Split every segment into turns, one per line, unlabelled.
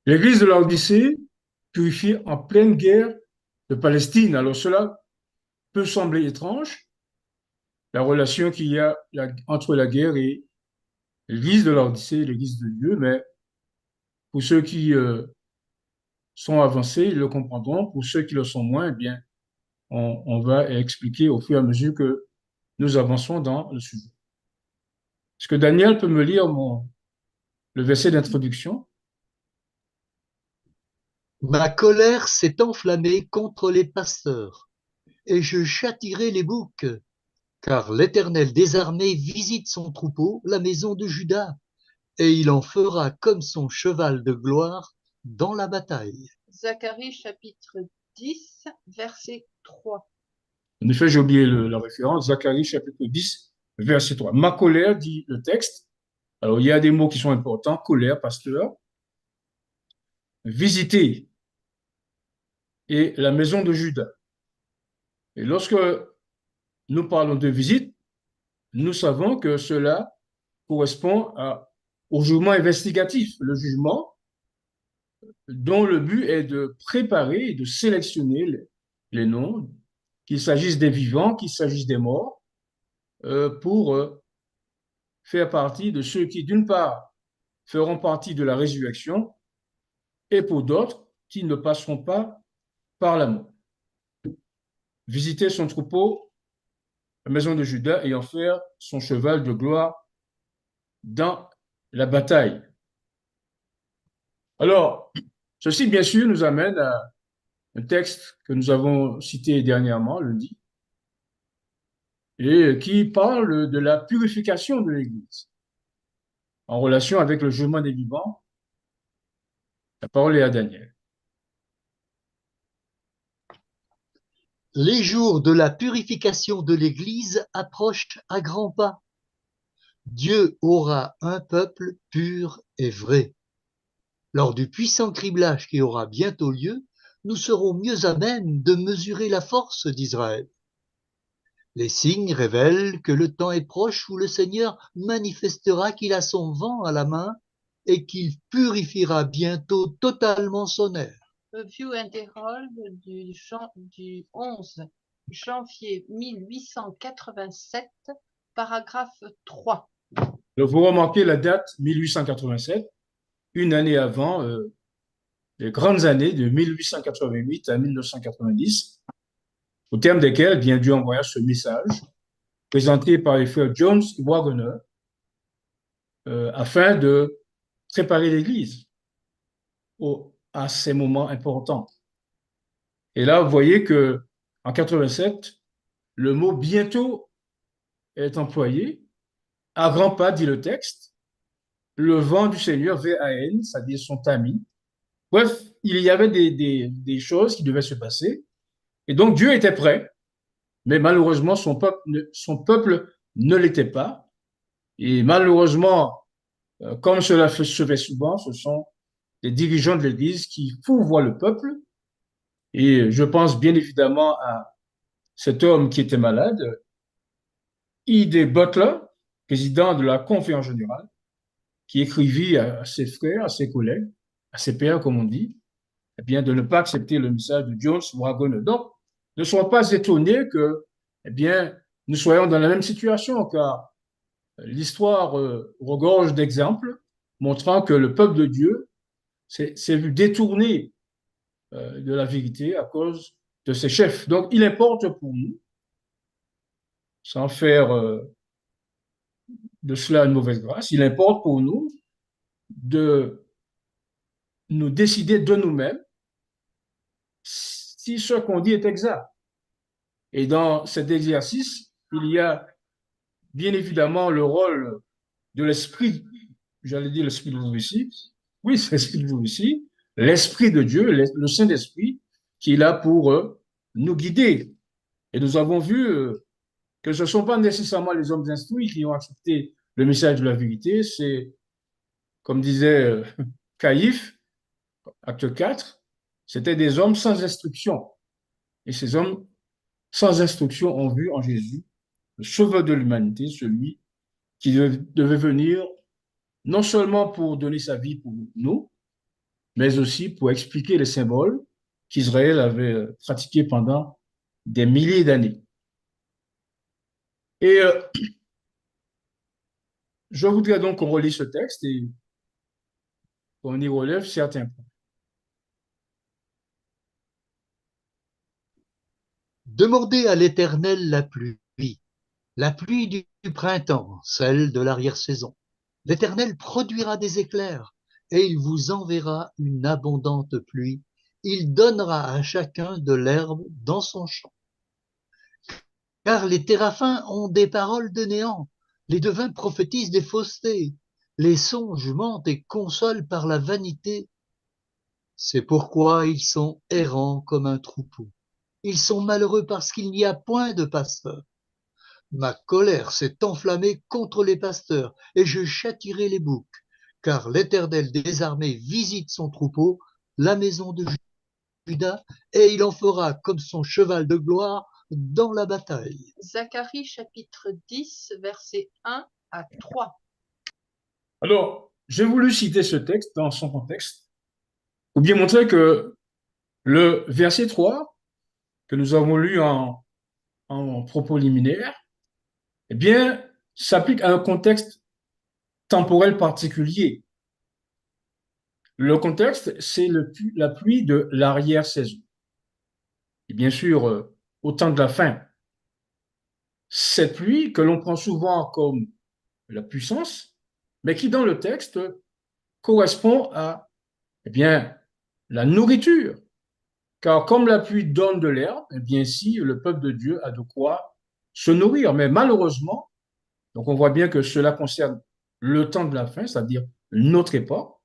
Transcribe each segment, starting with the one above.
L'église de l'Odyssée purifiée en pleine guerre de Palestine. Alors cela peut sembler étrange, la relation qu'il y a entre la guerre et l'église de l'Odyssée, l'église de Dieu, mais pour ceux qui sont avancés, ils le comprendront. Pour ceux qui le sont moins, eh bien, on va expliquer au fur et à mesure que nous avançons dans le sujet. Est-ce que Daniel peut me lire le verset d'introduction?
Ma colère s'est enflammée contre les pasteurs, et je châtierai les boucs, car l'Éternel des armées visite son troupeau, la maison de Juda, et il en fera comme son cheval de gloire dans la bataille.
Zacharie chapitre 10, verset 3.
En effet, j'ai oublié la référence. Zacharie chapitre 10, verset 3. Ma colère, dit le texte. Alors, il y a des mots qui sont importants. Colère, pasteur. Visiter et la maison de Juda. Et lorsque nous parlons de visite, nous savons que cela correspond au jugement investigatif, le jugement dont le but est de préparer et de sélectionner les noms, qu'il s'agisse des vivants, qu'il s'agisse des morts, pour faire partie de ceux qui, d'une part, feront partie de la résurrection et pour d'autres qui ne passeront pas par la mort. Visiter son troupeau, la maison de Juda, et en faire son cheval de gloire dans la bataille. Alors, ceci, bien sûr, nous amène à un texte que nous avons cité dernièrement, lundi, et qui parle de la purification de l'Église en relation avec le jugement des vivants. La parole est à Daniel.
Les jours de la purification de l'Église approchent à grands pas. Dieu aura un peuple pur et vrai. Lors du puissant criblage qui aura bientôt lieu, nous serons mieux à même de mesurer la force d'Israël. Les signes révèlent que le temps est proche où le Seigneur manifestera qu'il a son vent à la main et qu'il purifiera bientôt totalement son ère.
View and Herald du 11 janvier 1887, paragraphe 3.
Donc, vous remarquez la date 1887, une année avant les grandes années de 1888 à 1990, au terme desquelles, bien Dieu envoya ce message présenté par les frères Jones et Waggoner afin de préparer l'Église à ces moments importants. Et là, vous voyez que en 87, le mot bientôt est employé. À grands pas, dit le texte, le vent du Seigneur, VAN, c'est-à-dire son tamis. Bref, il y avait des choses qui devaient se passer. Et donc Dieu était prêt, mais malheureusement, son peuple ne l'était pas. Et malheureusement, comme cela se fait souvent, ce sont les dirigeants de l'Église qui fourvoient le peuple. Et je pense bien évidemment à cet homme qui était malade, I.D. Butler, président de la Conférence générale, qui écrivit à ses frères, à ses collègues, à ses pairs, comme on dit, eh bien, de ne pas accepter le message de Jones Waggoner. Donc, ne soyons pas étonnés que, eh bien, nous soyons dans la même situation, car l'histoire regorge d'exemples montrant que le peuple de Dieu s'est vu détourné de la vérité à cause de ses chefs. Donc, il importe pour nous, sans faire de cela une mauvaise grâce, il importe pour nous de nous décider de nous-mêmes si ce qu'on dit est exact. Et dans cet exercice, il y a bien évidemment le rôle de l'esprit, j'allais dire l'esprit de vous ici, oui, c'est l'esprit de vous ici, l'esprit de Dieu, le Saint-Esprit, qui est là pour nous guider. Et nous avons vu que ce ne sont pas nécessairement les hommes instruits qui ont accepté le message de la vérité, c'est, comme disait Caïphe, acte 4, c'était des hommes sans instruction. Et ces hommes sans instruction ont vu en Jésus le sauveur de l'humanité, celui qui devait venir non seulement pour donner sa vie pour nous, mais aussi pour expliquer les symboles qu'Israël avait pratiqués pendant des milliers d'années. Et je voudrais donc qu'on relie ce texte et qu'on y relève certains points.
Demandez à l'Éternel la pluie du printemps, celle de l'arrière-saison. L'Éternel produira des éclairs et il vous enverra une abondante pluie. Il donnera à chacun de l'herbe dans son champ. Car les téraphins ont des paroles de néant, les devins prophétisent des faussetés, les songes mentent et consolent par la vanité. C'est pourquoi ils sont errants comme un troupeau. Ils sont malheureux parce qu'il n'y a point de pasteur. Ma colère s'est enflammée contre les pasteurs et je châtierai les boucs, car l'Éternel des armées visite son troupeau, la maison de Juda, et il en fera comme son cheval de gloire dans la bataille.
Zacharie chapitre 10, versets 1 à 3.
Alors, j'ai voulu citer ce texte dans son contexte, ou bien montrer que le verset 3, que nous avons lu en propos liminaire, eh bien, s'applique à un contexte temporel particulier. Le contexte, c'est la pluie de l'arrière-saison. Et bien sûr, au temps de la fin. Cette pluie que l'on prend souvent comme la puissance, mais qui dans le texte correspond à, eh bien, la nourriture. Car comme la pluie donne de l'herbe, eh bien, si le peuple de Dieu a de quoi se nourrir. Mais malheureusement, donc on voit bien que cela concerne le temps de la fin, c'est-à-dire notre époque.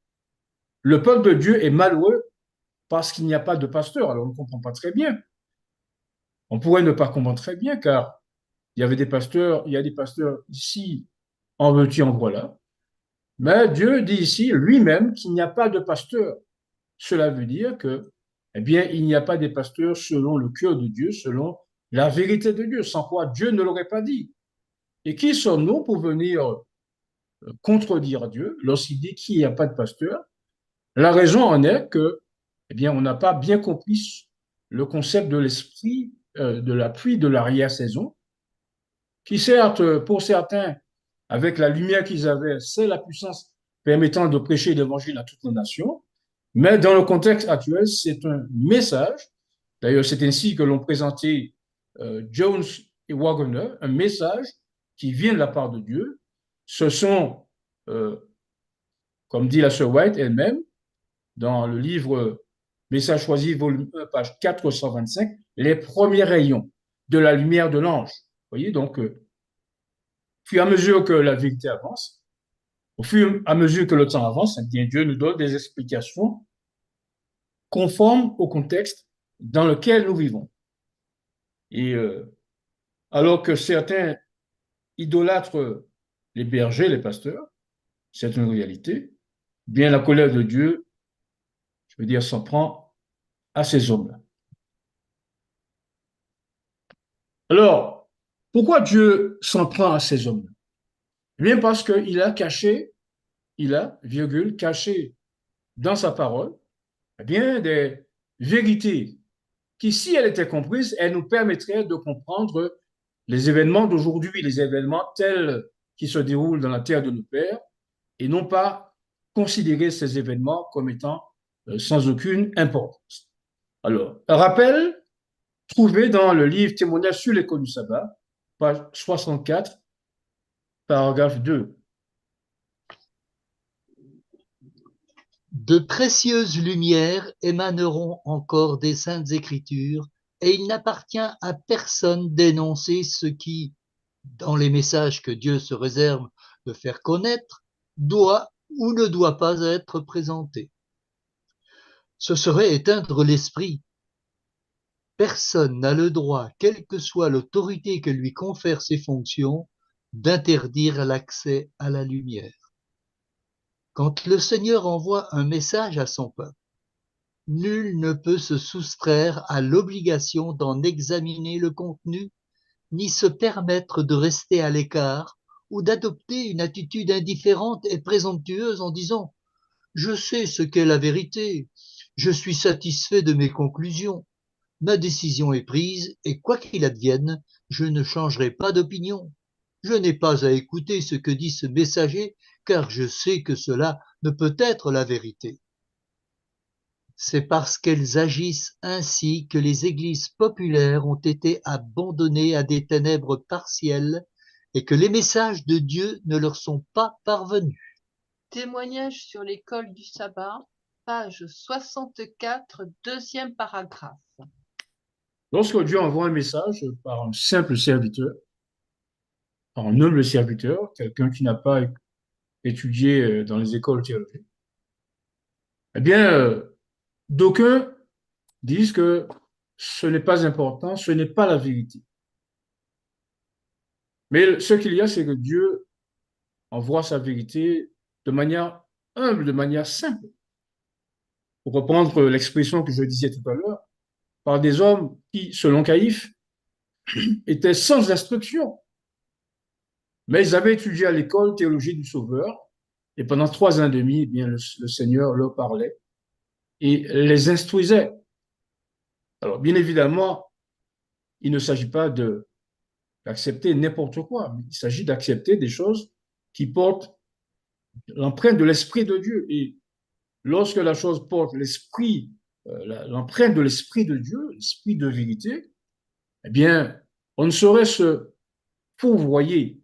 Le peuple de Dieu est malheureux parce qu'il n'y a pas de pasteur. Alors on ne comprend pas très bien. On pourrait ne pas comprendre très bien car il y avait des pasteurs, il y a des pasteurs ici, en veux-tu, en voilà. Mais Dieu dit ici lui-même qu'il n'y a pas de pasteur. Cela veut dire que, eh bien, il n'y a pas des pasteurs selon le cœur de Dieu, selon la vérité de Dieu, sans quoi Dieu ne l'aurait pas dit. Et qui sommes-nous pour venir contredire Dieu lorsqu'il dit qu'il n'y a pas de pasteur? La raison en est que, eh bien, on n'a pas bien compris le concept de l'esprit de la pluie de l'arrière-saison, qui certes, pour certains, avec la lumière qu'ils avaient, c'est la puissance permettant de prêcher l'évangile à toutes les nations, mais dans le contexte actuel, c'est un message. D'ailleurs, c'est ainsi que l'ont présenté Jones et Wagner, un message qui vient de la part de Dieu. Ce sont, euh, comme dit la sœur White elle-même, dans le livre Message choisi, volume 1, page 425, les premiers rayons de la lumière de l'ange. Vous voyez, donc, puis à mesure que la vérité avance, au fur et à mesure que le temps avance, eh bien, Dieu nous donne des explications conformes au contexte dans lequel nous vivons. Et alors que certains idolâtrent les bergers, les pasteurs, c'est une réalité, bien la colère de Dieu, je veux dire, s'en prend à ces hommes-là. Alors, pourquoi Dieu s'en prend à ces hommes-là? Eh bien, parce qu'il a caché, il a, virgule, caché dans sa parole, eh bien, des vérités qui, si elles étaient comprises, elles nous permettraient de comprendre les événements d'aujourd'hui, les événements tels qui se déroulent dans la terre de nos pères, et non pas considérer ces événements comme étant sans aucune importance. Alors, un rappel trouvé dans le livre Témoignage sur l'école du sabbat, page 64, paragraphe 2.
De précieuses lumières émaneront encore des saintes écritures, et il n'appartient à personne d'énoncer ce qui, dans les messages que Dieu se réserve de faire connaître, doit ou ne doit pas être présenté. Ce serait éteindre l'esprit. Personne n'a le droit, quelle que soit l'autorité que lui confèrent ses fonctions, d'interdire l'accès à la lumière. Quand le Seigneur envoie un message à son peuple, nul ne peut se soustraire à l'obligation d'en examiner le contenu, ni se permettre de rester à l'écart ou d'adopter une attitude indifférente et présomptueuse en disant Je sais ce qu'est la vérité. Je suis satisfait de mes conclusions. Ma décision est prise et quoi qu'il advienne, je ne changerai pas d'opinion. Je n'ai pas à écouter ce que dit ce messager, car je sais que cela ne peut être la vérité. C'est parce qu'elles agissent ainsi que les églises populaires ont été abandonnées à des ténèbres partielles et que les messages de Dieu ne leur sont pas parvenus.
Témoignage sur l'école du sabbat, page 64, deuxième paragraphe.
Lorsque Dieu envoie un message par un simple serviteur, par un humble serviteur, quelqu'un qui n'a pas étudié dans les écoles théologiques, eh bien, d'aucuns disent que ce n'est pas important, ce n'est pas la vérité. Mais ce qu'il y a, c'est que Dieu envoie sa vérité de manière humble, de manière simple. Pour reprendre l'expression que je disais tout à l'heure, par des hommes qui, selon Caïphe, étaient sans instruction. Mais ils avaient étudié à l'école théologie du Sauveur, et pendant 3 ans et demi, eh bien, le Seigneur leur parlait et les instruisait. Alors, bien évidemment, il ne s'agit pas d'accepter n'importe quoi, mais il s'agit d'accepter des choses qui portent l'empreinte de l'Esprit de Dieu. Et lorsque la chose porte l'esprit, l'empreinte de l'Esprit de Dieu, l'Esprit de vérité, eh bien, on ne saurait se fourvoyer.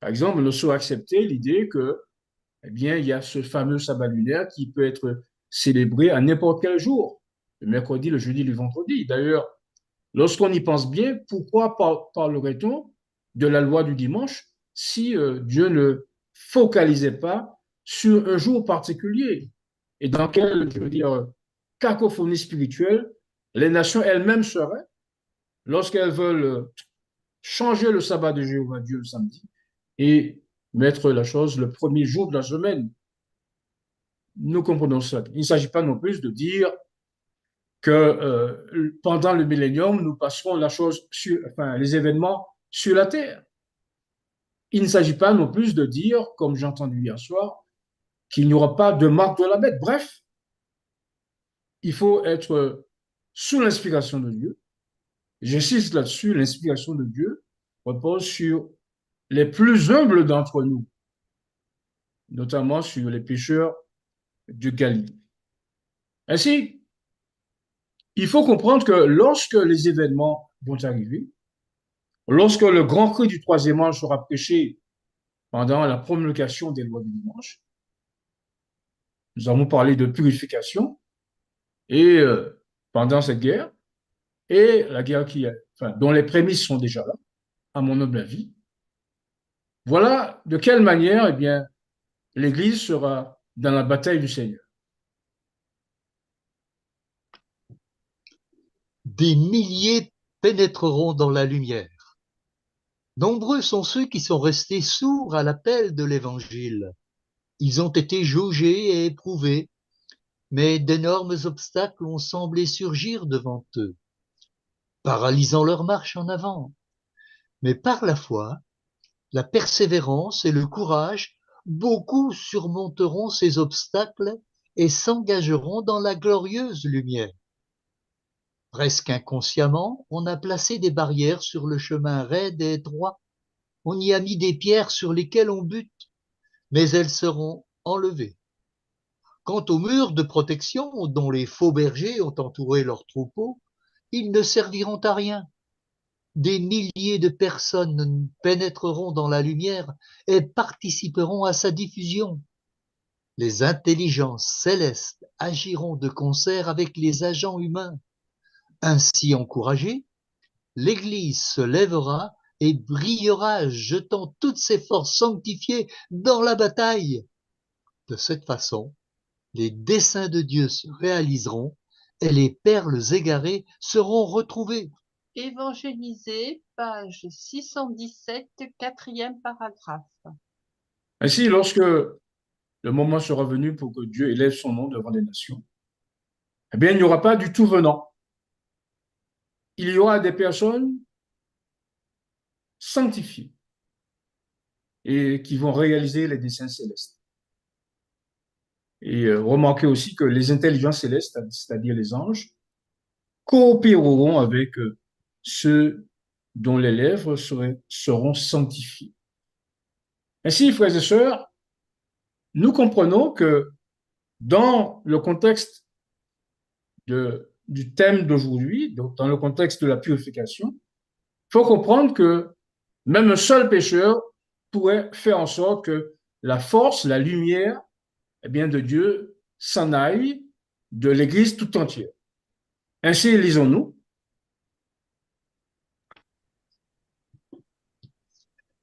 Par exemple, on ne saurait accepter l'idée que, eh bien, il y a ce fameux sabbat lunaire qui peut être célébré à n'importe quel jour, le mercredi, le jeudi, le vendredi. D'ailleurs, lorsqu'on y pense bien, pourquoi parlerait-on de la loi du dimanche si Dieu ne focalisait pas sur un jour particulier et dans quelle, je veux dire, cacophonie spirituelle les nations elles-mêmes seraient lorsqu'elles veulent changer le sabbat de Jéhovah Dieu le samedi et mettre la chose le premier jour de la semaine. Nous comprenons ça. Il ne s'agit pas non plus de dire que pendant le millénium, nous passerons la chose sur, enfin, les événements sur la terre. Il ne s'agit pas non plus de dire, comme j'ai entendu hier soir, qu'il n'y aura pas de marque de la bête. Bref, il faut être sous l'inspiration de Dieu. J'insiste là-dessus, l'inspiration de Dieu repose sur les plus humbles d'entre nous, notamment sur les pécheurs de Galilée. Ainsi, il faut comprendre que lorsque les événements vont arriver, lorsque le grand cri du troisième ange sera prêché pendant la promulgation des lois du dimanche, nous avons parlé de purification et pendant cette guerre, et la guerre enfin, dont les prémices sont déjà là, à mon humble avis, voilà de quelle manière eh bien, l'Église sera dans la bataille du Seigneur.
Des milliers pénétreront dans la lumière. Nombreux sont ceux qui sont restés sourds à l'appel de l'Évangile. Ils ont été jaugés et éprouvés, mais d'énormes obstacles ont semblé surgir devant eux, paralysant leur marche en avant. Mais par la foi, la persévérance et le courage, beaucoup surmonteront ces obstacles et s'engageront dans la glorieuse lumière. Presque inconsciemment, on a placé des barrières sur le chemin raide et droit. On y a mis des pierres sur lesquelles on bute, mais elles seront enlevées. Quant aux murs de protection dont les faux bergers ont entouré leurs troupeaux, ils ne serviront à rien. Des milliers de personnes pénétreront dans la lumière et participeront à sa diffusion. Les intelligences célestes agiront de concert avec les agents humains. Ainsi encouragée, l'Église se lèvera et brillera, jetant toutes ses forces sanctifiées dans la bataille. De cette façon, les desseins de Dieu se réaliseront et les perles égarées seront retrouvées.
Évangéliser, page 617, quatrième paragraphe.
Ainsi, lorsque le moment sera venu pour que Dieu élève son nom devant les nations, eh bien, il n'y aura pas du tout venant. Il y aura des personnes sanctifiées et qui vont réaliser les desseins célestes. Et remarquez aussi que les intelligences célestes, c'est-à-dire les anges, coopéreront avec ceux dont les lèvres seront sanctifiées. Ainsi, frères et sœurs, nous comprenons que dans le contexte du thème d'aujourd'hui, donc dans le contexte de la purification, il faut comprendre que même un seul pécheur pourrait faire en sorte que la force, la lumière, eh bien, de Dieu s'en aille de l'Église tout entière. Ainsi, lisons-nous.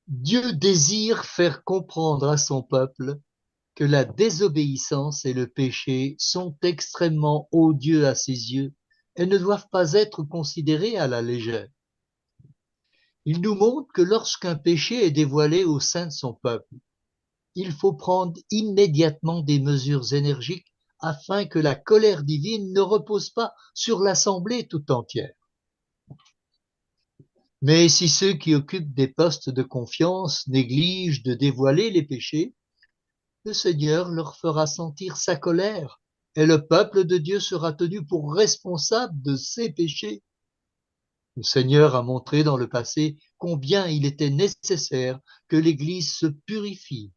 Dieu désire faire comprendre à son peuple que la désobéissance et le péché sont extrêmement odieux à ses yeux et ne doivent pas être considérés à la légère. Il nous montre que lorsqu'un péché est dévoilé au sein de son peuple, il faut prendre immédiatement des mesures énergiques afin que la colère divine ne repose pas sur l'assemblée tout entière. Mais si ceux qui occupent des postes de confiance négligent de dévoiler les péchés, le Seigneur leur fera sentir sa colère et le peuple de Dieu sera tenu pour responsable de ses péchés. Le Seigneur a montré dans le passé combien il était nécessaire que l'Église se purifie.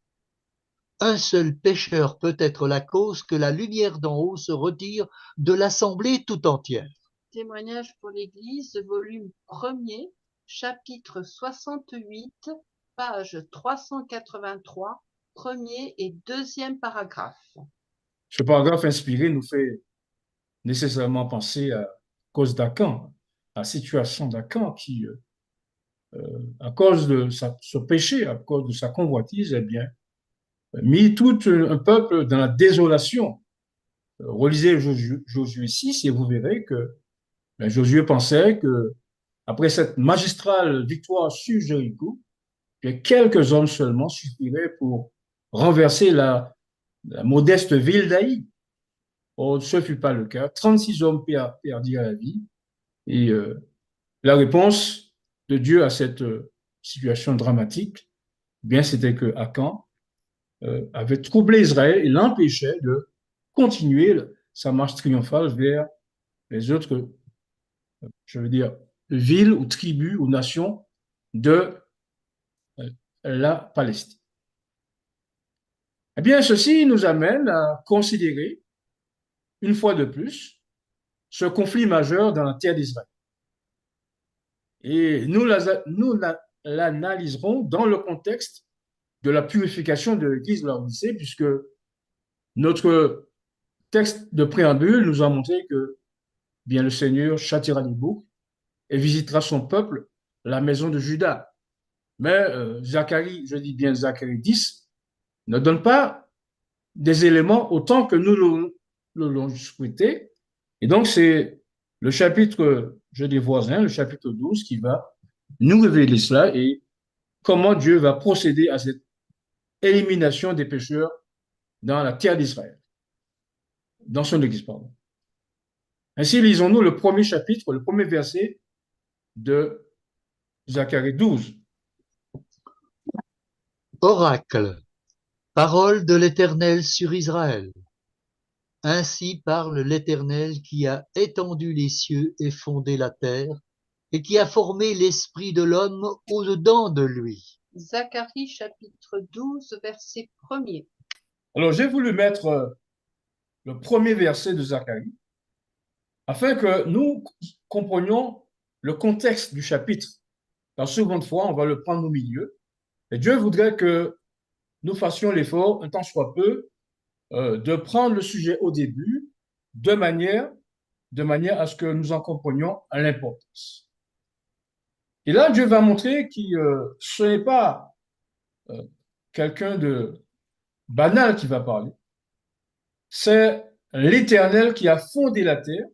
Un seul pécheur peut être la cause que la lumière d'en haut se retire de l'assemblée tout entière.
Témoignage pour l'Église, volume 1er, chapitre 68, page 383, premier et deuxième paragraphe.
Ce paragraphe inspiré nous fait nécessairement penser à cause d'Acan, à la situation d'Acan qui, à cause de ce péché, à cause de sa convoitise, eh bien, mis tout un peuple dans la désolation. Relisez Josué 6 et vous verrez que Josué pensait que après cette magistrale victoire sur Jéricho, que quelques hommes seulement suffiraient pour renverser la modeste ville d'Aï. Or, ce ne fut pas le cas. 36 hommes perdirent la vie. Et la réponse de Dieu à cette situation dramatique, eh bien, c'était que Akan avait troublé Israël et l'empêchait de continuer sa marche triomphale vers les autres, je veux dire, villes ou tribus ou nations de la Palestine. Eh bien, ceci nous amène à considérer, une fois de plus, ce conflit majeur dans la terre d'Israël. Et nous l'analyserons dans le contexte de la purification de l'Église de la Odyssée, puisque notre texte de préambule nous a montré que bien le Seigneur châtira les boucs et visitera son peuple, la maison de Juda. Mais Zacharie, je dis bien Zacharie 10, ne donne pas des éléments autant que nous l'avons souhaité. Et donc, c'est le chapitre, je dis voisin, le chapitre 12, qui va nous révéler cela et comment Dieu va procéder à cette élimination des pécheurs dans la terre d'Israël, dans son Église, pardon. Ainsi, lisons-nous le premier chapitre, le premier verset de Zacharie 12.
Oracle, parole de l'Éternel sur Israël. Ainsi parle l'Éternel qui a étendu les cieux et fondé la terre, et qui a formé l'esprit de l'homme au-dedans de lui.
Zacharie chapitre 12, verset 1er.
Alors, j'ai voulu mettre le premier verset de Zacharie afin que nous comprenions le contexte du chapitre. La seconde fois, on va le prendre au milieu. Et Dieu voudrait que nous fassions l'effort, un temps soit peu, de prendre le sujet au début de manière à ce que nous en comprenions l'importance. Et là, Dieu va montrer que ce n'est pas euh, quelqu'un de banal qui va parler, c'est l'Éternel qui a fondé la terre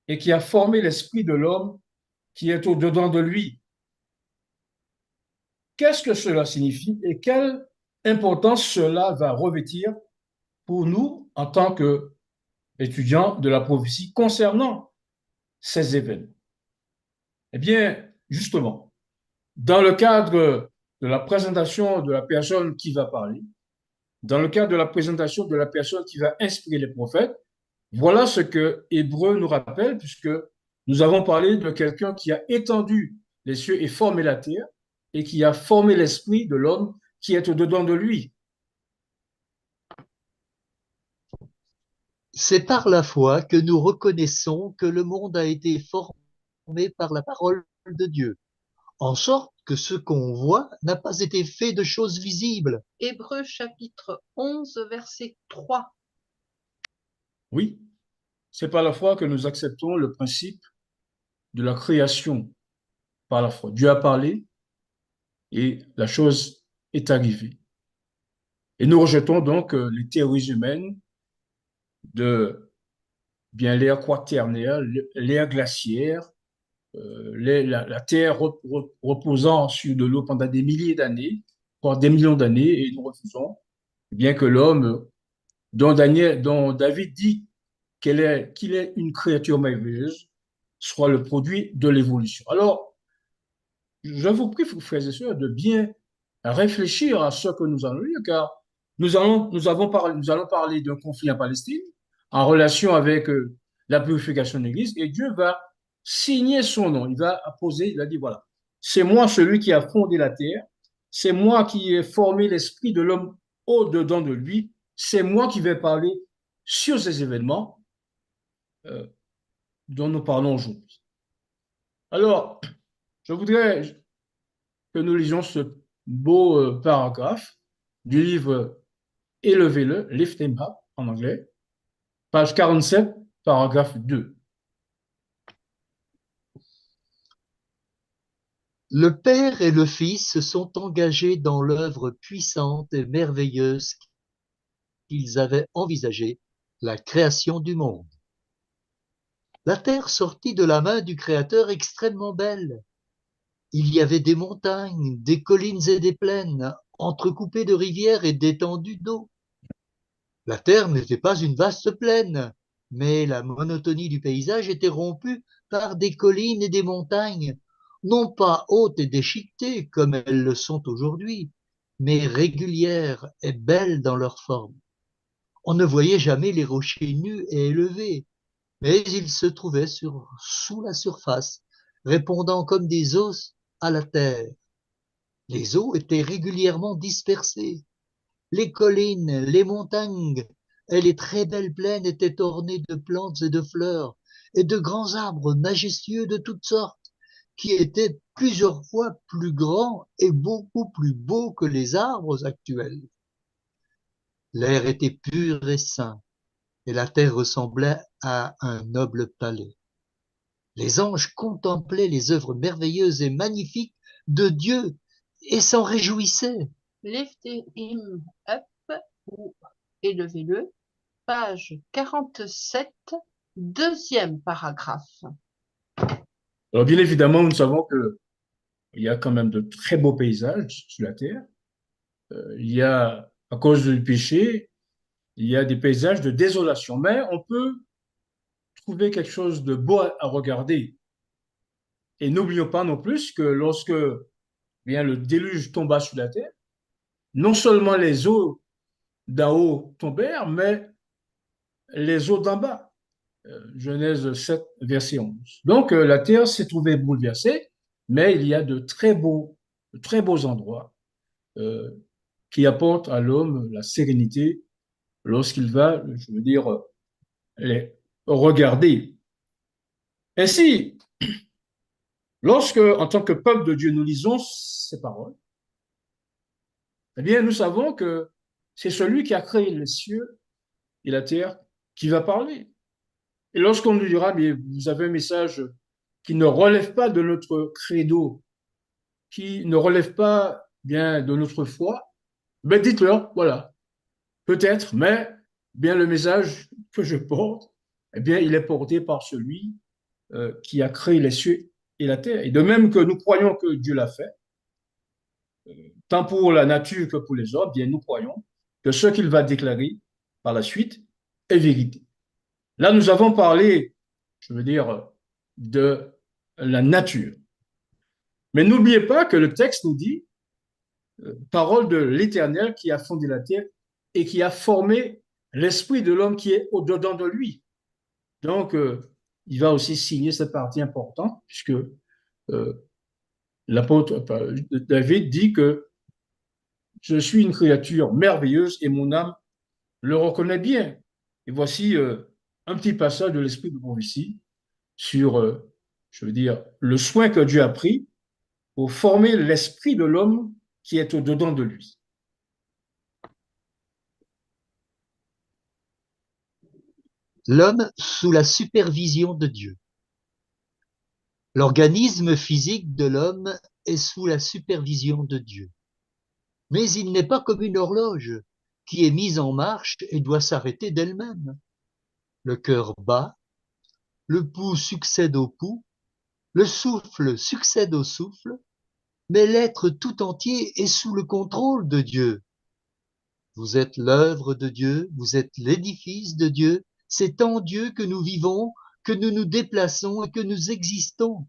et qui a formé l'esprit de l'homme qui est au-dedans de lui. Qu'est-ce que cela signifie et quelle importance cela va revêtir pour nous en tant qu'étudiants de la prophétie concernant ces événements? Eh bien, justement, dans le cadre de la présentation de la personne qui va parler, dans le cadre de la présentation de la personne qui va inspirer les prophètes, voilà ce que Hébreu nous rappelle, puisque nous avons parlé de quelqu'un qui a étendu les cieux et formé la terre, et qui a formé l'esprit de l'homme qui est au-dedans de lui.
C'est par la foi que nous reconnaissons que le monde a été formé par la parole de Dieu, en sorte que ce qu'on voit n'a pas été fait de choses visibles.
Hébreux chapitre 11, verset 3.
Oui, c'est par la foi que nous acceptons le principe de la création par la foi. Dieu a parlé et la chose est arrivée. Et nous rejetons donc les théories humaines de bien l'ère quaternaire, l'ère glaciaire, la Terre reposant sur de l'eau pendant des milliers d'années, voire des millions d'années, et nous refusons, bien que l'homme, dont David dit qu'il est une créature merveilleuse, soit le produit de l'évolution. Alors, je vous prie, frères et sœurs, de bien réfléchir à ce que nous allons lire, car nous allons parler d'un conflit en Palestine en relation avec la purification de l'Église, et Dieu va signer son nom. Il va poser, il va dire, voilà, c'est moi celui qui a fondé la terre, c'est moi qui ai formé l'esprit de l'homme au-dedans de lui, c'est moi qui vais parler sur ces événements euh, dont nous parlons aujourd'hui. Alors, je voudrais que nous lisions ce beau paragraphe du livre Élevez-le, Lift Him Up en anglais, page 47, paragraphe 2.
Le Père et le Fils se sont engagés dans l'œuvre puissante et merveilleuse qu'ils avaient envisagée, la création du monde. La terre sortit de la main du Créateur extrêmement belle. Il y avait des montagnes, des collines et des plaines, entrecoupées de rivières et d'étendues d'eau. La terre n'était pas une vaste plaine, mais la monotonie du paysage était rompue par des collines et des montagnes, non pas hautes et déchiquetées comme elles le sont aujourd'hui, mais régulières et belles dans leur forme. On ne voyait jamais les rochers nus et élevés, mais ils se trouvaient sous la surface, répondant comme des os à la terre. Les eaux étaient régulièrement dispersées. Les collines, les montagnes et les très belles plaines étaient ornées de plantes et de fleurs et de grands arbres majestueux de toutes sortes, qui étaient plusieurs fois plus grands et beaucoup plus beaux que les arbres actuels. L'air était pur et sain, et la terre ressemblait à un noble palais. Les anges contemplaient les œuvres merveilleuses et magnifiques de Dieu et s'en réjouissaient.
Lift him up ou élevez-le, page 47, deuxième paragraphe.
Alors, bien évidemment, nous savons qu'il y a quand même de très beaux paysages sur la Terre. Il y a, à cause du péché, il y a des paysages de désolation, mais on peut trouver quelque chose de beau à regarder. Et n'oublions pas non plus que lorsque bien, le déluge tomba sur la terre, non seulement les eaux d'en haut tombèrent, mais les eaux d'en bas. Genèse 7, verset 11. Donc, la terre s'est trouvée bouleversée, mais il y a de très beaux endroits euh, qui apportent à l'homme la sérénité lorsqu'il va, je veux dire, les regarder. Ainsi, lorsque, en tant que peuple de Dieu, nous lisons ces paroles, eh bien, nous savons que c'est celui qui a créé les cieux et la terre qui va parler. Et lorsqu'on nous dira, mais vous avez un message qui ne relève pas de notre credo, qui ne relève pas bien de notre foi, ben dites-leur, voilà, peut-être, mais bien le message que je porte, eh bien, il est porté par celui qui a créé les cieux et la terre. Et de même que nous croyons que Dieu l'a fait, tant pour la nature que pour les hommes, bien nous croyons que ce qu'il va déclarer par la suite est vérité. Là, nous avons parlé, je veux dire, de la nature. Mais n'oubliez pas que le texte nous dit, parole de l'Éternel qui a fondé la terre et qui a formé l'esprit de l'homme qui est au-dedans de lui. Donc, il va aussi signer cette partie importante, puisque l'apôtre David dit que je suis une créature merveilleuse et mon âme le reconnaît bien. Et voici un petit passage de l'esprit de prophétie sur, je veux dire, le soin que Dieu a pris pour former l'esprit de l'homme qui est au-dedans de lui.
L'homme sous la supervision de Dieu. L'organisme physique de l'homme est sous la supervision de Dieu. Mais il n'est pas comme une horloge qui est mise en marche et doit s'arrêter d'elle-même. Le cœur bat, le pouls succède au pouls, le souffle succède au souffle, mais l'être tout entier est sous le contrôle de Dieu. Vous êtes l'œuvre de Dieu, vous êtes l'édifice de Dieu, c'est en Dieu que nous vivons, que nous nous déplaçons et que nous existons.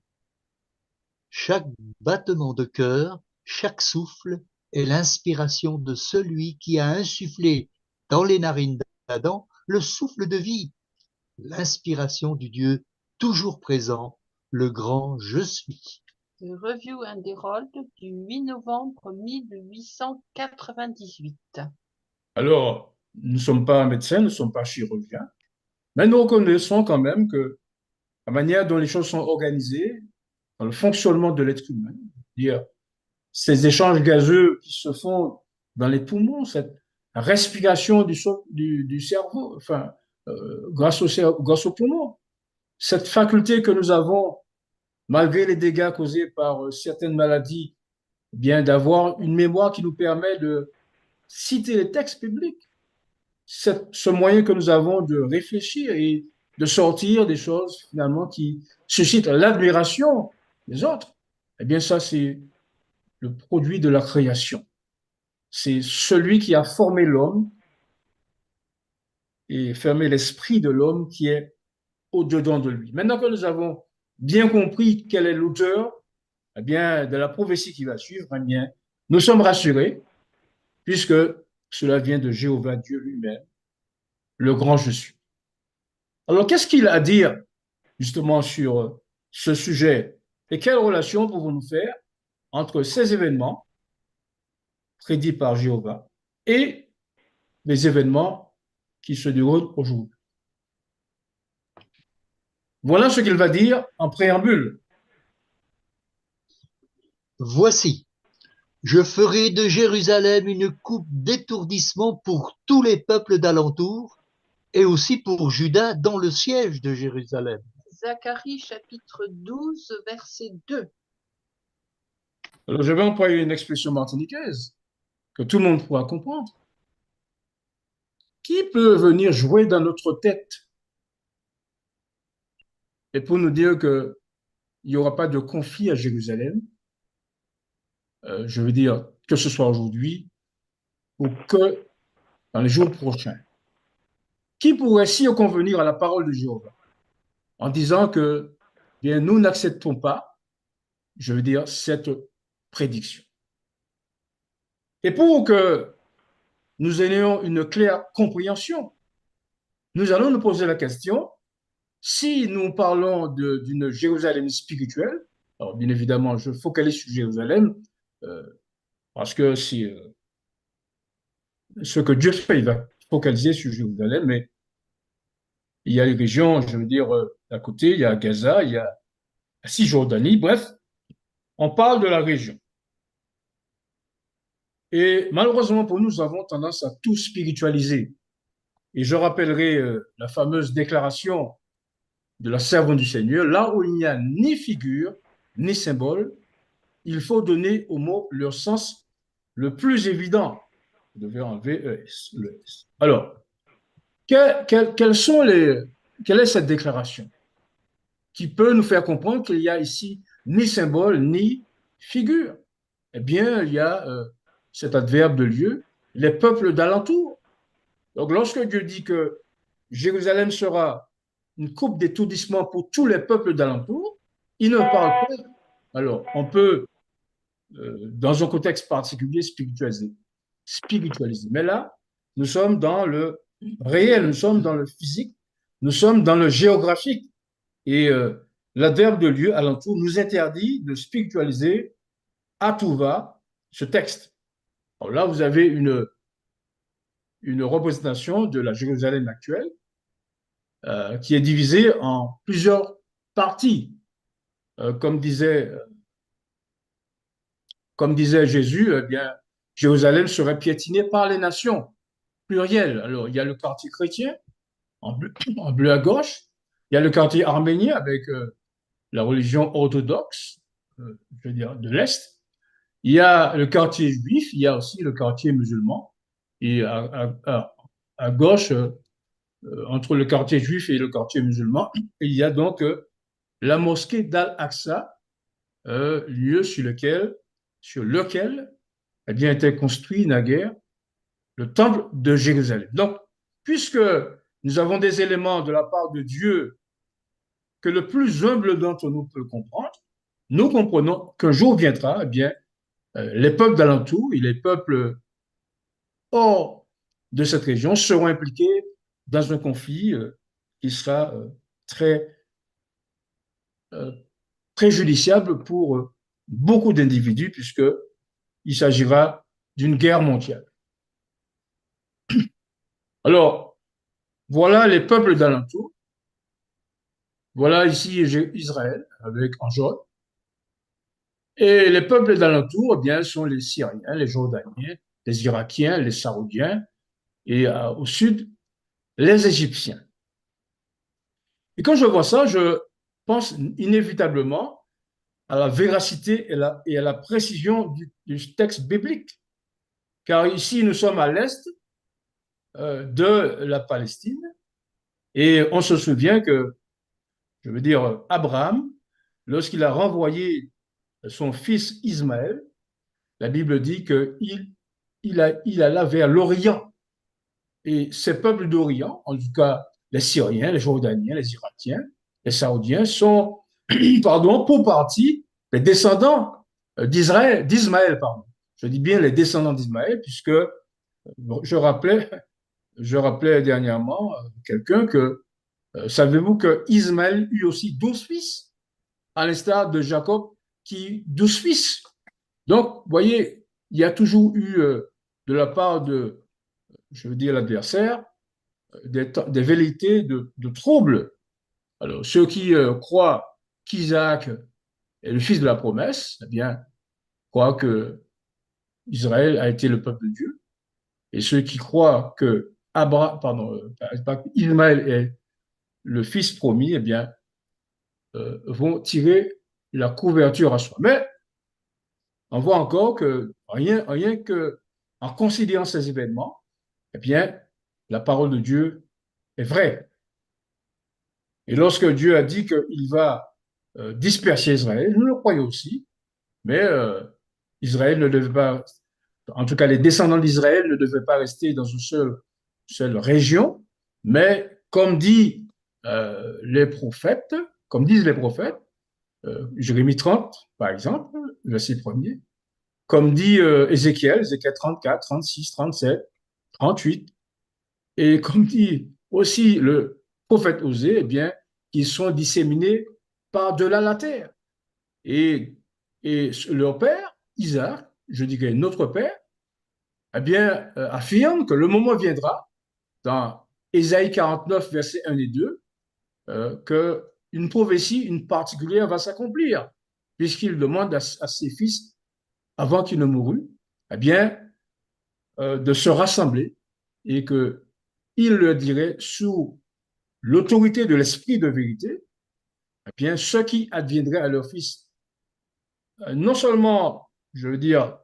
Chaque battement de cœur, chaque souffle est l'inspiration de celui qui a insufflé dans les narines d'Adam le souffle de vie, l'inspiration du Dieu toujours présent, le grand je suis.
Review and Herald du 8 novembre 1898.
Alors, nous ne sommes pas médecins, nous ne sommes pas chirurgiens, mais nous reconnaissons quand même que la manière dont les choses sont organisées, dans le fonctionnement de l'être humain, dire ces échanges gazeux qui se font dans les poumons, cette respiration du cerveau, enfin, grâce au poumon, cette faculté que nous avons, malgré les dégâts causés par certaines maladies, eh bien d'avoir une mémoire qui nous permet de citer les textes bibliques, ce moyen que nous avons de réfléchir et de sortir des choses finalement qui suscitent l'admiration des autres, eh bien ça c'est le produit de la création. C'est celui qui a formé l'homme et fermé l'esprit de l'homme qui est au-dedans de lui. Maintenant que nous avons bien compris quel est l'auteur, eh bien, de la prophétie qui va suivre, eh bien, nous sommes rassurés puisque cela vient de Jéhovah Dieu lui-même, le grand je suis. Alors, qu'est-ce qu'il a à dire justement sur ce sujet et quelle relation pouvons-nous faire entre ces événements prédits par Jéhovah et les événements qui se déroulent aujourd'hui? Voilà ce qu'il va dire en préambule.
Voici, je ferai de Jérusalem une coupe d'étourdissement pour tous les peuples d'alentour et aussi pour Juda dans le siège de Jérusalem.
Zacharie chapitre 12, verset 2.
Alors, je vais employer une expression martiniquaise que tout le monde pourra comprendre. Qui peut venir jouer dans notre tête et pour nous dire qu'il n'y aura pas de conflit à Jérusalem, je veux dire que ce soit aujourd'hui ou que dans les jours prochains? Qui pourrait s'y convenir à la parole de Jéhovah en disant que bien, nous n'acceptons pas, je veux dire, cette prédiction? Et pour que nous ayons une claire compréhension, nous allons nous poser la question, si nous parlons d'une Jérusalem spirituelle, alors bien évidemment, je focalise sur Jérusalem, euh, parce que c'est ce que Dieu fait, il va focaliser sur Jérusalem, mais il y a les régions, je veux dire, à côté, il y a Gaza, il y a la Cisjordanie, bref, on parle de la région. Et malheureusement pour nous, nous avons tendance à tout spiritualiser. Et je rappellerai la fameuse déclaration de la servante du Seigneur, là où il n'y a ni figure, ni symbole, il faut donner aux mots leur sens le plus évident. Vous devez enlever le S. Alors, quelle est cette déclaration qui peut nous faire comprendre qu'il y a ici ni symbole, ni figure? Eh bien, il y a cet adverbe de lieu, les peuples d'alentour. Donc, lorsque Dieu dit que Jérusalem sera une coupe d'étourdissement pour tous les peuples d'alentour, il ne parle pas. Alors, on peut, dans un contexte particulier, spiritualiser. Mais là, nous sommes dans le réel, nous sommes dans le physique, nous sommes dans le géographique. Et l'adverbe de lieu alentour nous interdit de spiritualiser à tout va ce texte. Alors là, vous avez une représentation de la Jérusalem actuelle qui est divisée en plusieurs parties. Comme disait Jésus, eh bien, Jérusalem serait piétinée par les nations, pluriel. Alors, il y a le quartier chrétien, en bleu à gauche, il y a le quartier arménien avec la religion orthodoxe, je veux dire, de l'Est. Il y a le quartier juif, il y a aussi le quartier musulman. Et à gauche, entre le quartier juif et le quartier musulman, il y a donc la mosquée d'Al-Aqsa, lieu sur lequel eh bien, était construit naguère le temple de Jérusalem. Donc, puisque nous avons des éléments de la part de Dieu que le plus humble d'entre nous peut comprendre, nous comprenons qu'un jour viendra, eh bien, les peuples d'alentour et les peuples hors de cette région seront impliqués dans un conflit qui sera très euh, préjudiciable pour beaucoup d'individus, puisqu'il s'agira d'une guerre mondiale. Alors, voilà les peuples d'alentour. Voilà ici Israël avec en jaune. Et les peuples d'alentour, eh bien, sont les Syriens, les Jordaniens, les Irakiens, les Saoudiens et au sud, les Égyptiens. Et quand je vois ça, je pense inévitablement à la véracité et à la précision du texte biblique. Car ici, nous sommes à l'est de la Palestine et on se souvient que, je veux dire, Abraham, lorsqu'il a renvoyé son fils Ismaël, la Bible dit qu'il alla vers l'Orient. Et ces peuples d'Orient, en tout cas les Syriens, les Jordaniens, les Irakiens, les Saoudiens, sont, pardon, pour partie les descendants d'Ismaël, pardon. Je dis bien les descendants d'Ismaël, puisque je rappelais, je rappelais dernièrement quelqu'un que, savez-vous que Ismaël eut aussi 12 fils, à l'instar de Jacob qui 12 fils. Donc, vous voyez, il y a toujours eu de la part de, je veux dire, l'adversaire, des velléités de troubles. Alors, ceux qui croient qu'Isaac est le fils de la promesse, eh bien, croient que Israël a été le peuple de Dieu. Et ceux qui croient que Ismaël est le fils promis, eh bien, vont tirer la couverture à soi. Mais on voit encore que rien que en considérant ces événements, eh bien, la parole de Dieu est vraie. Et lorsque Dieu a dit qu'il va disperser Israël, nous le croyons aussi, mais Israël ne devait pas, en tout cas les descendants d'Israël ne devaient pas rester dans une seule région, mais comme disent les prophètes, Jérémie 30, par exemple, verset 1er, comme dit Ézéchiel 34, 36, 37, 38, et comme dit aussi le prophète Osée, eh bien, qu'ils sont disséminés par-delà la terre. Et, et leur père, Isaac, je dirais notre père, eh bien, affirme que le moment viendra, dans Ésaïe 49, versets 1 et 2, qu'une prophétie, une particulière va s'accomplir, puisqu'il demande à ses fils, avant qu'il ne mourût, eh bien, de se rassembler et qu'il leur dirait sous l'autorité de l'esprit de vérité, eh bien, ce qui adviendrait à leur fils, non seulement, je veux dire,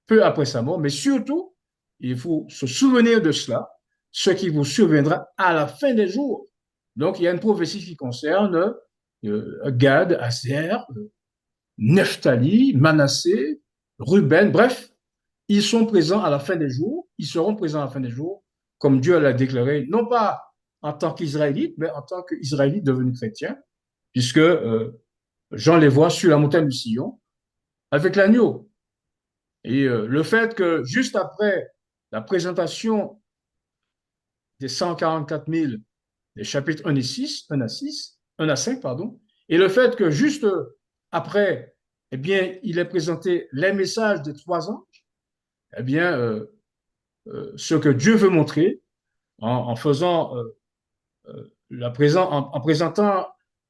peu après sa mort, mais surtout, il faut se souvenir de cela, ce qui vous surviendra à la fin des jours. Donc, il y a une prophétie qui concerne Gad, Aser, Nephtali, Manassé, Ruben, bref, ils sont présents à la fin des jours, ils seront présents à la fin des jours, comme Dieu l'a déclaré, non pas en tant qu'Israélites, mais en tant qu'Israélites devenus chrétiens, puisque Jean les voit sur la montagne du Sillon avec l'agneau. Et le fait que juste après la présentation des 144 000 des chapitres 1 et 6, 1 à 5, pardon, et le fait que juste après, eh bien, il ait présenté les messages des 3 anges, eh bien, ce que Dieu veut montrer en faisant en présentant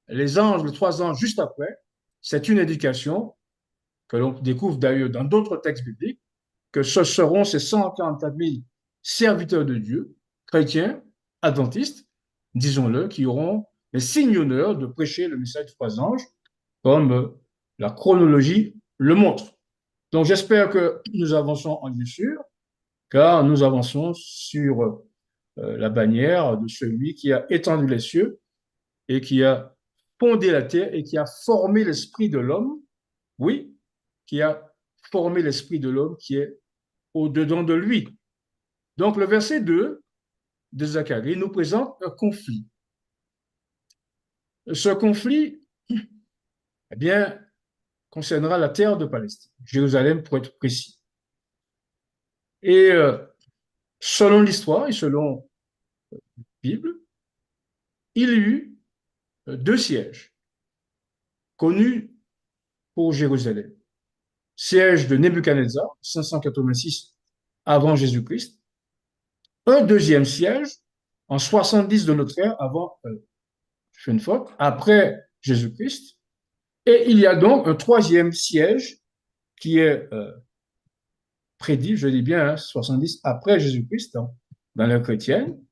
les anges, les 3 anges juste après, c'est une indication que l'on découvre d'ailleurs dans d'autres textes bibliques, que ce seront ces 144 000 serviteurs de Dieu, chrétiens, adventistes, disons-le, qui auront les signes honneurs de prêcher le message des 3 anges, comme la chronologie le montre. Donc j'espère que nous avançons en ligne sûre, car nous avançons sur la bannière de celui qui a étendu les cieux et qui a fondé la terre et qui a formé l'esprit de l'homme, oui, qui a formé l'esprit de l'homme qui est au-dedans de lui. Donc le verset 2 de Zacharie nous présente un conflit. Ce conflit, eh bien, concernera la terre de Palestine, Jérusalem pour être précis. Et selon l'histoire et selon la Bible, il y eut 2 sièges connus pour Jérusalem. Siège de Nebuchadnezzar, 586 avant Jésus-Christ. Un deuxième siège en 70 de notre ère avant, je fais une faute, après Jésus-Christ. Et il y a donc un troisième siège qui est prédit, je dis bien, 70 après Jésus-Christ dans l'ère chrétienne,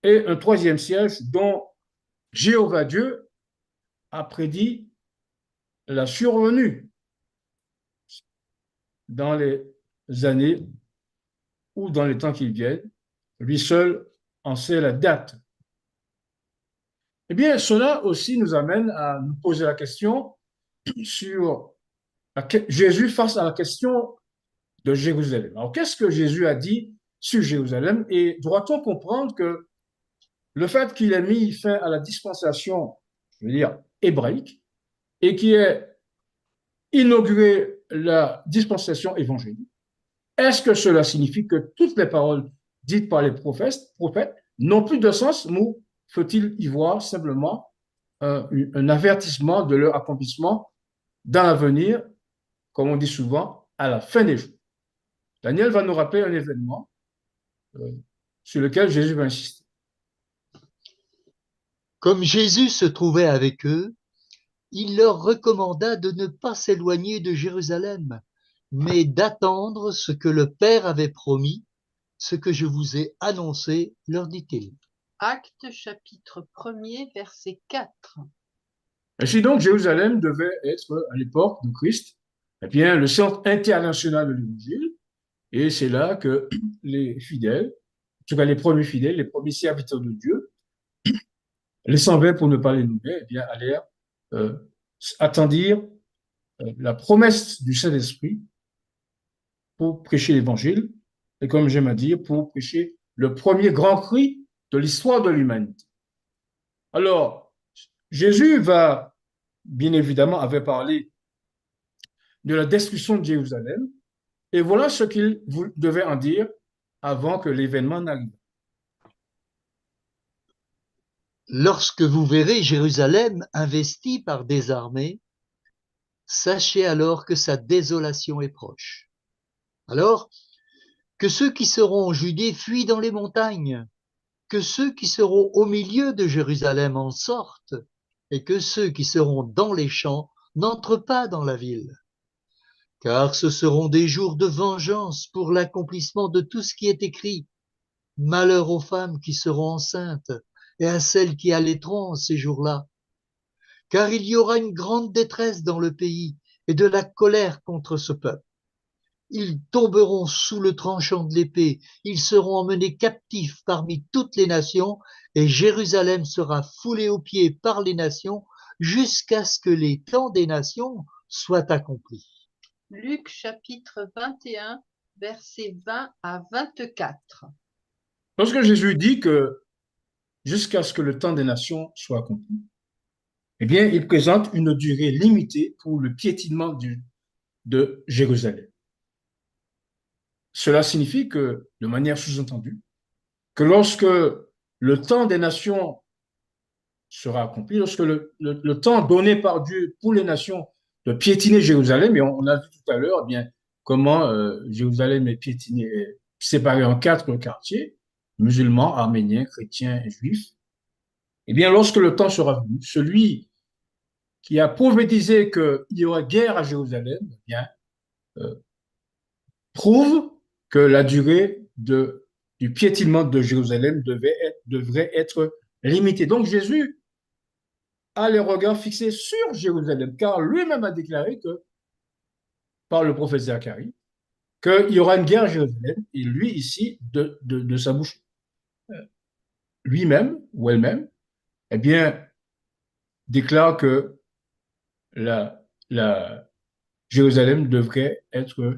et un troisième siège dont Jéhovah Dieu a prédit la survenue dans les années ou dans les temps qui viennent. Lui seul en sait la date. Eh bien, cela aussi nous amène à nous poser la question sur Jésus face à la question de Jérusalem. Alors, qu'est-ce que Jésus a dit sur Jérusalem? Et doit-on comprendre que le fait qu'il ait mis fin à la dispensation, je veux dire, hébraïque, et qu'il ait inauguré la dispensation évangélique, est-ce que cela signifie que toutes les paroles dites par les prophètes n'ont plus de sens ou faut-il y voir simplement un avertissement de leur accomplissement dans l'avenir, comme on dit souvent, à la fin des jours? Daniel va nous rappeler un événement sur lequel Jésus va insister.
Comme Jésus se trouvait avec eux, il leur recommanda de ne pas s'éloigner de Jérusalem, mais d'attendre ce que le Père avait promis, ce que je vous ai annoncé, leur dit-il.
Actes chapitre 1er, verset 4.
Ainsi donc, Jérusalem devait être, à l'époque de Christ, eh bien, le centre international de l'Évangile, et c'est là que les fidèles, en tout cas les premiers fidèles, les premiers serviteurs de Dieu, les 120 pour ne pas les nommer, eh bien, allèrent attendir la promesse du Saint-Esprit pour prêcher l'Évangile, et comme j'aime à dire, pour prêcher le premier grand cri de l'histoire de l'humanité. Alors, Jésus va, bien évidemment, avait parlé de la destruction de Jérusalem, et voilà ce qu'il devait en dire avant que l'événement n'arrive.
Lorsque vous verrez Jérusalem investie par des armées, sachez alors que sa désolation est proche. Alors, que ceux qui seront en Judée fuient dans les montagnes, que ceux qui seront au milieu de Jérusalem en sortent, et que ceux qui seront dans les champs n'entrent pas dans la ville. Car ce seront des jours de vengeance pour l'accomplissement de tout ce qui est écrit. Malheur aux femmes qui seront enceintes et à celles qui allaiteront en ces jours-là. Car il y aura une grande détresse dans le pays et de la colère contre ce peuple. Ils tomberont sous le tranchant de l'épée, ils seront emmenés captifs parmi toutes les nations, et Jérusalem sera foulée aux pieds par les nations, jusqu'à ce que les temps des nations soient accomplis.
Luc chapitre 21, versets 20 à 24.
Lorsque Jésus dit que jusqu'à ce que le temps des nations soit accompli, eh bien, il présente une durée limitée pour le piétinement de Jérusalem. Cela signifie que, de manière sous-entendue, que lorsque le temps des nations sera accompli, lorsque le temps donné par Dieu pour les nations de piétiner Jérusalem, et on a vu tout à l'heure eh bien comment Jérusalem est piétinée, séparée en quatre quartiers, musulmans, arméniens, chrétiens et juifs, eh bien lorsque le temps sera venu, celui qui a prophétisé qu'il y aura guerre à Jérusalem, eh bien, euh, prouve que la durée du piétinement de Jérusalem devrait être limitée. Donc Jésus a les regards fixés sur Jérusalem, car lui-même a déclaré que, par le prophète Zacharie, qu'il y aura une guerre à Jérusalem, et lui, ici, de sa bouche, lui-même ou elle-même, eh bien, déclare que la Jérusalem devrait être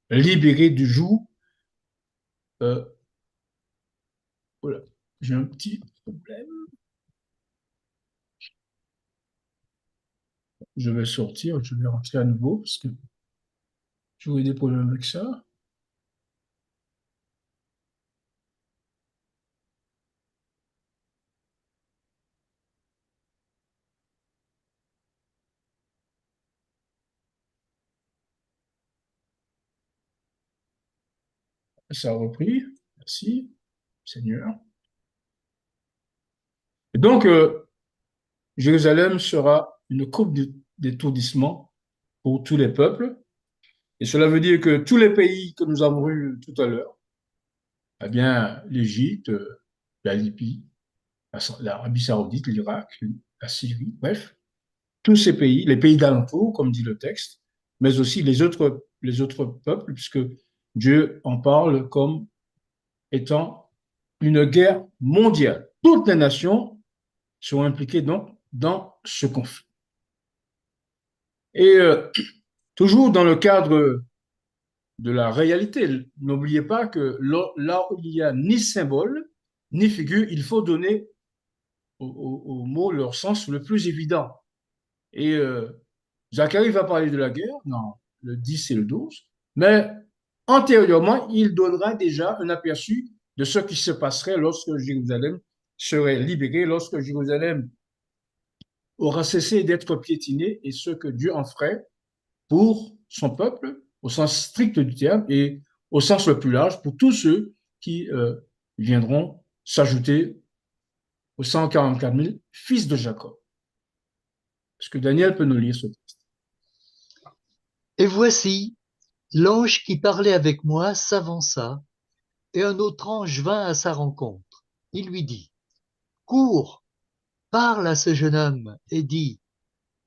libérée du joug. Voilà, j'ai un petit problème. Je vais sortir, je vais rentrer à nouveau parce que j'aurais des problèmes avec ça. Ça a repris. Merci, Seigneur. Et donc, Jérusalem sera une coupe d'étourdissement pour tous les peuples. Et cela veut dire que tous les pays que nous avons vus tout à l'heure, eh bien, l'Égypte, la Libye, l'Arabie Saoudite, l'Irak, la Syrie, bref, tous ces pays, les pays d'alentour, comme dit le texte, mais aussi les autres peuples, puisque Dieu en parle comme étant une guerre mondiale. Toutes les nations sont impliquées donc dans ce conflit. Et toujours dans le cadre de la réalité, n'oubliez pas que là où il n'y a ni symbole, ni figure, il faut donner aux mots leur sens le plus évident. Et Zacharie va parler de la guerre, non, le 10 et le 12, mais antérieurement, il donnera déjà un aperçu de ce qui se passerait lorsque Jérusalem serait libérée, lorsque Jérusalem aura cessé d'être piétinée et ce que Dieu en ferait pour son peuple, au sens strict du terme, et au sens le plus large, pour tous ceux qui viendront s'ajouter aux 144 000 fils de Jacob. Est-ce que Daniel peut nous lire ce texte?
Et voici, l'ange qui parlait avec moi s'avança, et un autre ange vint à sa rencontre. Il lui dit, cours, parle à ce jeune homme, et dis,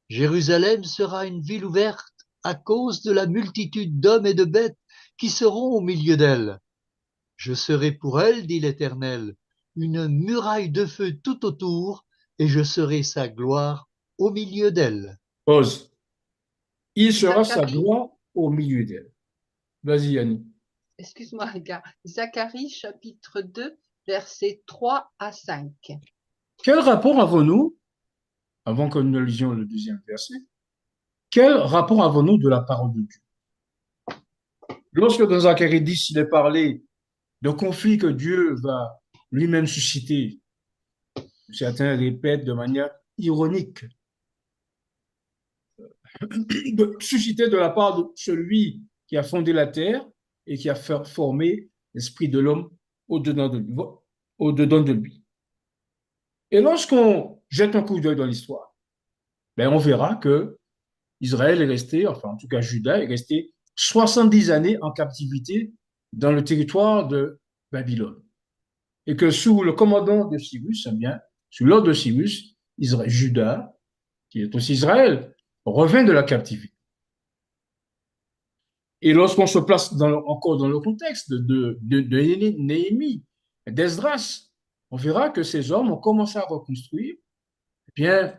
Jérusalem sera une ville ouverte à cause de la multitude d'hommes et de bêtes qui seront au milieu d'elle. Je serai pour elle, dit l'Éternel, une muraille de feu tout autour, et je serai sa gloire au milieu d'elle.
Pause. Il sera sa
Zacharie,
gloire au milieu d'elle. Vas-y, Annie.
excuse-moi, regarde. Zacharie, chapitre 2, versets 3 à 5.
Quel rapport avons-nous, avant que nous lisions le deuxième verset, quel rapport avons-nous de la parole de Dieu? Lorsque dans Zacharie 10, il est parlé de conflits que Dieu va lui-même susciter, certains répètent de manière ironique, susciter de la part de celui qui a fondé la terre et qui a formé l'esprit de l'homme au-dedans de lui. Au-dedans de lui. Et lorsqu'on jette un coup d'œil dans l'histoire, ben on verra que Israël est resté, enfin en tout cas Juda est resté 70 années en captivité dans le territoire de Babylone. Et que sous le commandant de Cyrus, eh bien, sous l'ordre de Cyrus, Juda, qui est aussi Israël, revint de la captivité. Et lorsqu'on se place encore dans le contexte de Néhémie, d'Esdras, on verra que ces hommes ont commencé à reconstruire, eh bien,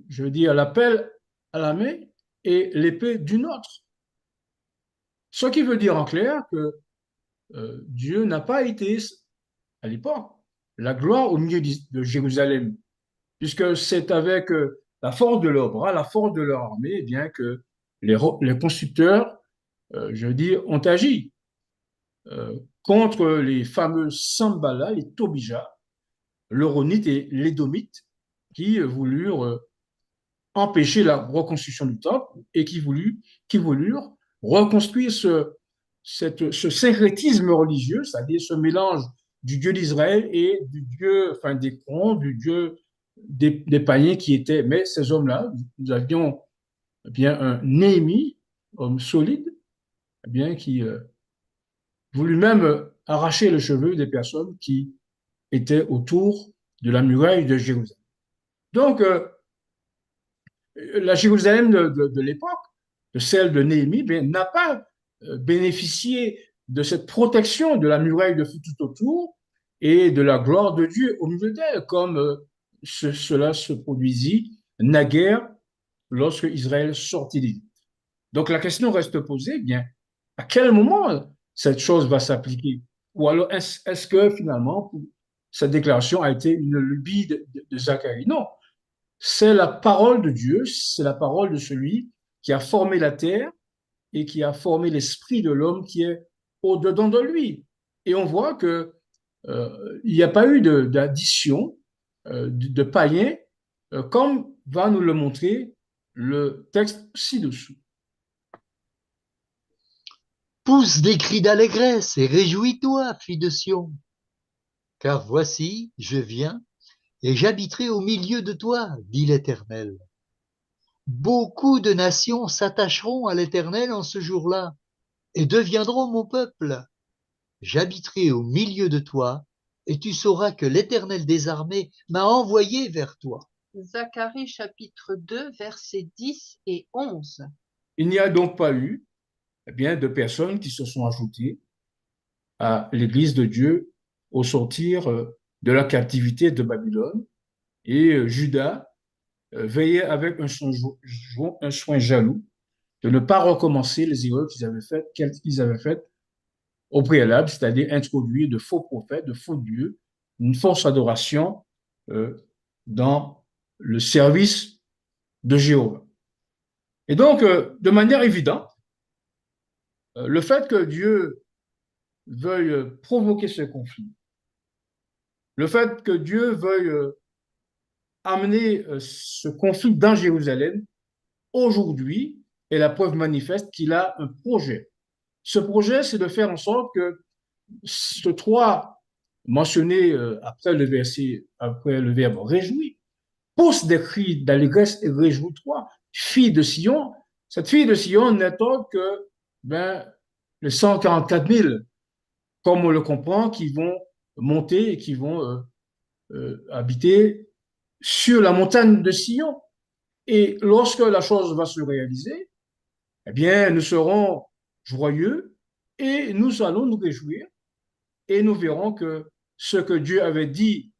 je veux dire, l'appel à la main et l'épée d'une autre. Ce qui veut dire en clair que Dieu n'a pas été, à l'époque, la gloire au milieu de Jérusalem, puisque c'est avec la force de leurs bras, la force de leur armée, eh bien que les constructeurs, je veux dire, ont agi. contre les fameux Sambala, les Tobija, l'Euronite et l'Édomite, qui voulurent empêcher la reconstruction du temple et qui voulurent reconstruire ce syncrétisme religieux, c'est-à-dire ce mélange du Dieu d'Israël et du Dieu, enfin des crons, du Dieu des païens qui étaient. Mais ces hommes-là, nous avions eh bien un Néhémie, homme solide, eh bien qui voulut même arracher les cheveux des personnes qui étaient autour de la muraille de Jérusalem. Donc, la Jérusalem de l'époque, de celle de Néhémie, n'a pas bénéficié de cette protection de la muraille de feu tout autour et de la gloire de Dieu au milieu d'elle, comme cela se produisit naguère lorsque Israël sortit d'Égypte. Donc la question reste posée, bien, à quel moment cette chose va s'appliquer? Ou alors est-ce que finalement cette déclaration a été une lubie de Zacharie? Non, c'est la parole de Dieu, c'est la parole de celui qui a formé la terre et qui a formé l'esprit de l'homme qui est au-dedans de lui. Et on voit que il n'y a pas eu d'addition de païens, comme va nous le montrer le texte ci-dessous.
Pousse des cris d'allégresse et réjouis-toi, fille de Sion, car voici, je viens, et j'habiterai au milieu de toi, dit l'Éternel. Beaucoup de nations s'attacheront à l'Éternel en ce jour-là, et deviendront mon peuple. J'habiterai au milieu de toi, et tu sauras que l'Éternel des armées m'a envoyé vers toi.
Zacharie chapitre 2, versets 10 et 11.
Il n'y a donc pas eu eh bien, de personnes qui se sont ajoutées à l'Église de Dieu au sortir de la captivité de Babylone. Et Judas veillait avec un soin jaloux de ne pas recommencer les erreurs qu'ils avaient faites au préalable, c'est-à-dire introduire de faux prophètes, de faux dieux, une fausse adoration euh, dans le service de Jéhovah. Et donc, de manière évidente, le fait que Dieu veuille provoquer ce conflit, le fait que Dieu veuille amener ce conflit dans Jérusalem, aujourd'hui, est la preuve manifeste qu'il a un projet. Ce projet, c'est de faire en sorte que ce 3 mentionné après le verbe réjouir, pousse des cris d'allégresse et réjouis-toi, fille de Sion. Cette fille de Sion n'est autre que les 144 000, comme on le comprend, qui vont monter et qui vont habiter sur la montagne de Sion. Et lorsque la chose va se réaliser, eh bien, nous serons joyeux et nous allons nous réjouir et nous verrons que ce que Dieu avait dit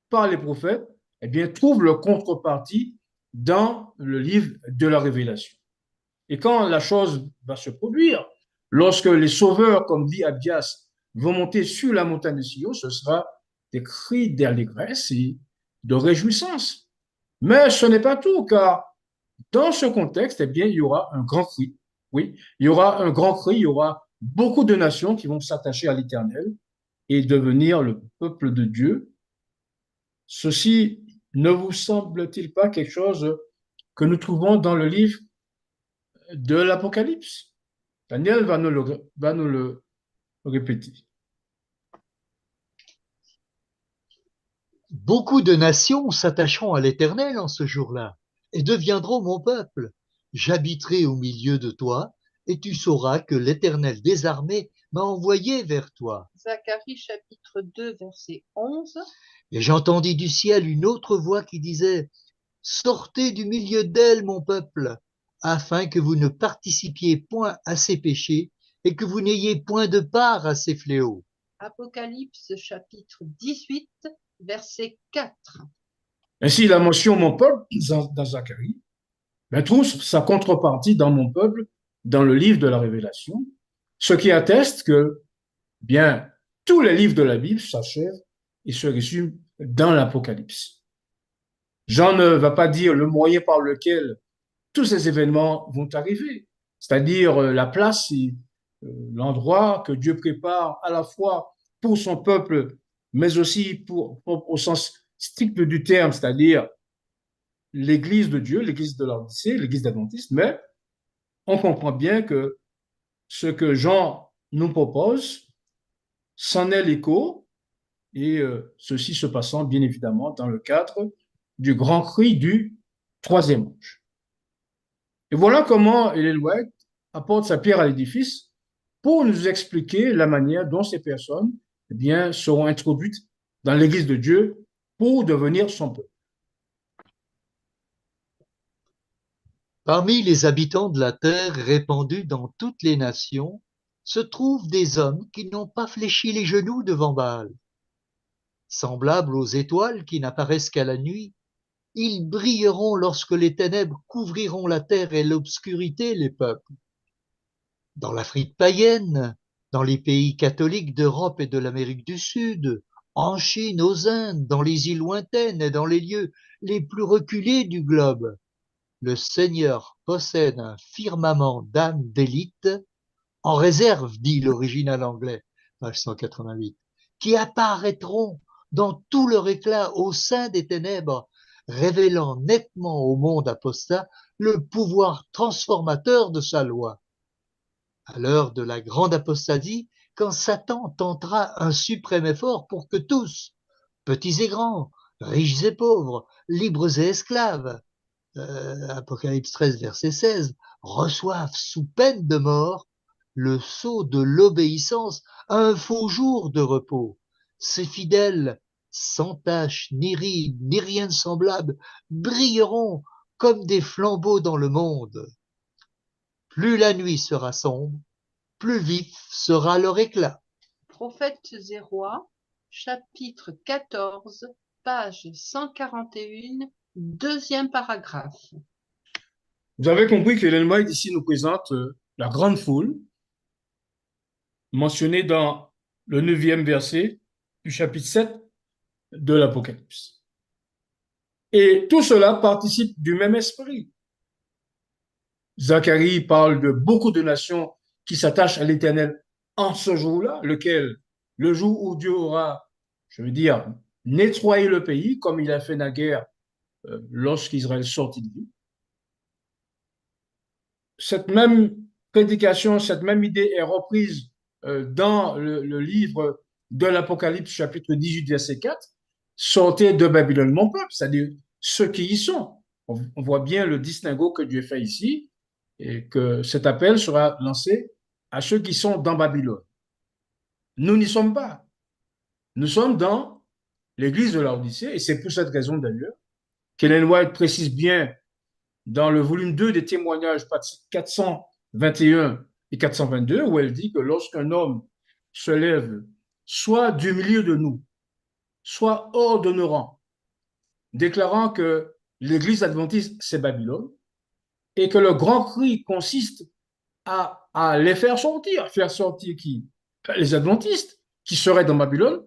par les prophètes, eh bien, trouve le contrepartie dans le livre de la Révélation. Et quand la chose va se produire, lorsque les sauveurs, comme dit Abdias, vont monter sur la montagne de Sion, ce sera des cris d'allégresse et de réjouissance. Mais ce n'est pas tout, car dans ce contexte, eh bien, il y aura un grand cri. Oui, il y aura un grand cri, il y aura beaucoup de nations qui vont s'attacher à l'Éternel et devenir le peuple de Dieu. Ceci ne vous semble-t-il pas quelque chose que nous trouvons dans le livre de l'Apocalypse? Daniel va nous le répéter.
Beaucoup de nations s'attacheront à l'Éternel en ce jour-là, et deviendront mon peuple. J'habiterai au milieu de toi, et tu sauras que l'Éternel des armées m'a envoyé vers toi.
Zacharie chapitre 2, verset 11.
Et j'entendis du ciel une autre voix qui disait, sortez du milieu d'elle, mon peuple, afin que vous ne participiez point à ses péchés et que vous n'ayez point de part à ses fléaux.
Apocalypse chapitre 18, verset 4.
Ainsi, la mention mon peuple dans Zacharie trouve sa contrepartie dans mon peuple dans le livre de la Révélation, ce qui atteste que bien tous les livres de la Bible s'achèvent et se résument dans l'Apocalypse. Jean ne va pas dire le moyen par lequel tous ces événements vont arriver, c'est-à-dire la place et l'endroit que Dieu prépare à la fois pour son peuple, mais aussi au sens strict du terme, c'est-à-dire l'Église de Dieu, l'Église de l'Odyssée, l'Église adventiste, mais on comprend bien que ce que Jean nous propose, c'en est l'écho, et ceci se passant bien évidemment dans le cadre du grand cri du troisième ange. Et voilà comment Ellen White apporte sa pierre à l'édifice pour nous expliquer la manière dont ces personnes eh bien, seront introduites dans l'Église de Dieu pour devenir son peuple.
Parmi les habitants de la terre répandus dans toutes les nations, se trouvent des hommes qui n'ont pas fléchi les genoux devant Baal. Semblables aux étoiles qui n'apparaissent qu'à la nuit, ils brilleront lorsque les ténèbres couvriront la terre et l'obscurité les peuples. Dans l'Afrique païenne, dans les pays catholiques d'Europe et de l'Amérique du Sud, en Chine, aux Indes, dans les îles lointaines et dans les lieux les plus reculés du globe, le Seigneur possède un firmament d'âmes d'élite, en réserve, dit l'original anglais, page 188, qui apparaîtront dans tout leur éclat au sein des ténèbres, révélant nettement au monde apostat le pouvoir transformateur de sa loi. À l'heure de la grande apostasie, quand Satan tentera un suprême effort pour que tous, petits et grands, riches et pauvres, libres et esclaves, Apocalypse 13, verset 16, reçoivent sous peine de mort le sceau de l'obéissance à un faux jour de repos. Ces fidèles, sans tache, ni ride, ni rien de semblable, brilleront comme des flambeaux dans le monde. Plus la nuit sera sombre, plus vif sera leur éclat.
Prophètes et rois, chapitre 14, page 141, deuxième paragraphe.
Vous avez compris que Ellen White ici nous présente la grande foule mentionnée dans le 9e verset du chapitre 7 de l'Apocalypse. Et tout cela participe du même esprit. Zacharie parle de beaucoup de nations qui s'attachent à l'Éternel en ce jour-là, le jour où Dieu aura, je veux dire, nettoyé le pays comme il a fait naguère lorsqu'Israël sortit de lui. Cette même prédication, cette même idée est reprise dans le livre de l'Apocalypse, chapitre 18, verset 4. Sortez de Babylone, mon peuple, c'est-à-dire ceux qui y sont. On voit bien le distinguo que Dieu fait ici et que cet appel sera lancé à ceux qui sont dans Babylone. Nous n'y sommes pas. Nous sommes dans l'église de l'Odyssée et c'est pour cette raison d'ailleurs qu'Ellen White précise bien dans le volume 2 des témoignages 421 et 422 où elle dit que lorsqu'un homme se lève soit du milieu de nous, soit hors de nos rangs, déclarant que l'église adventiste c'est Babylone et que le grand cri consiste à les faire sortir qui? Les adventistes qui seraient dans Babylone.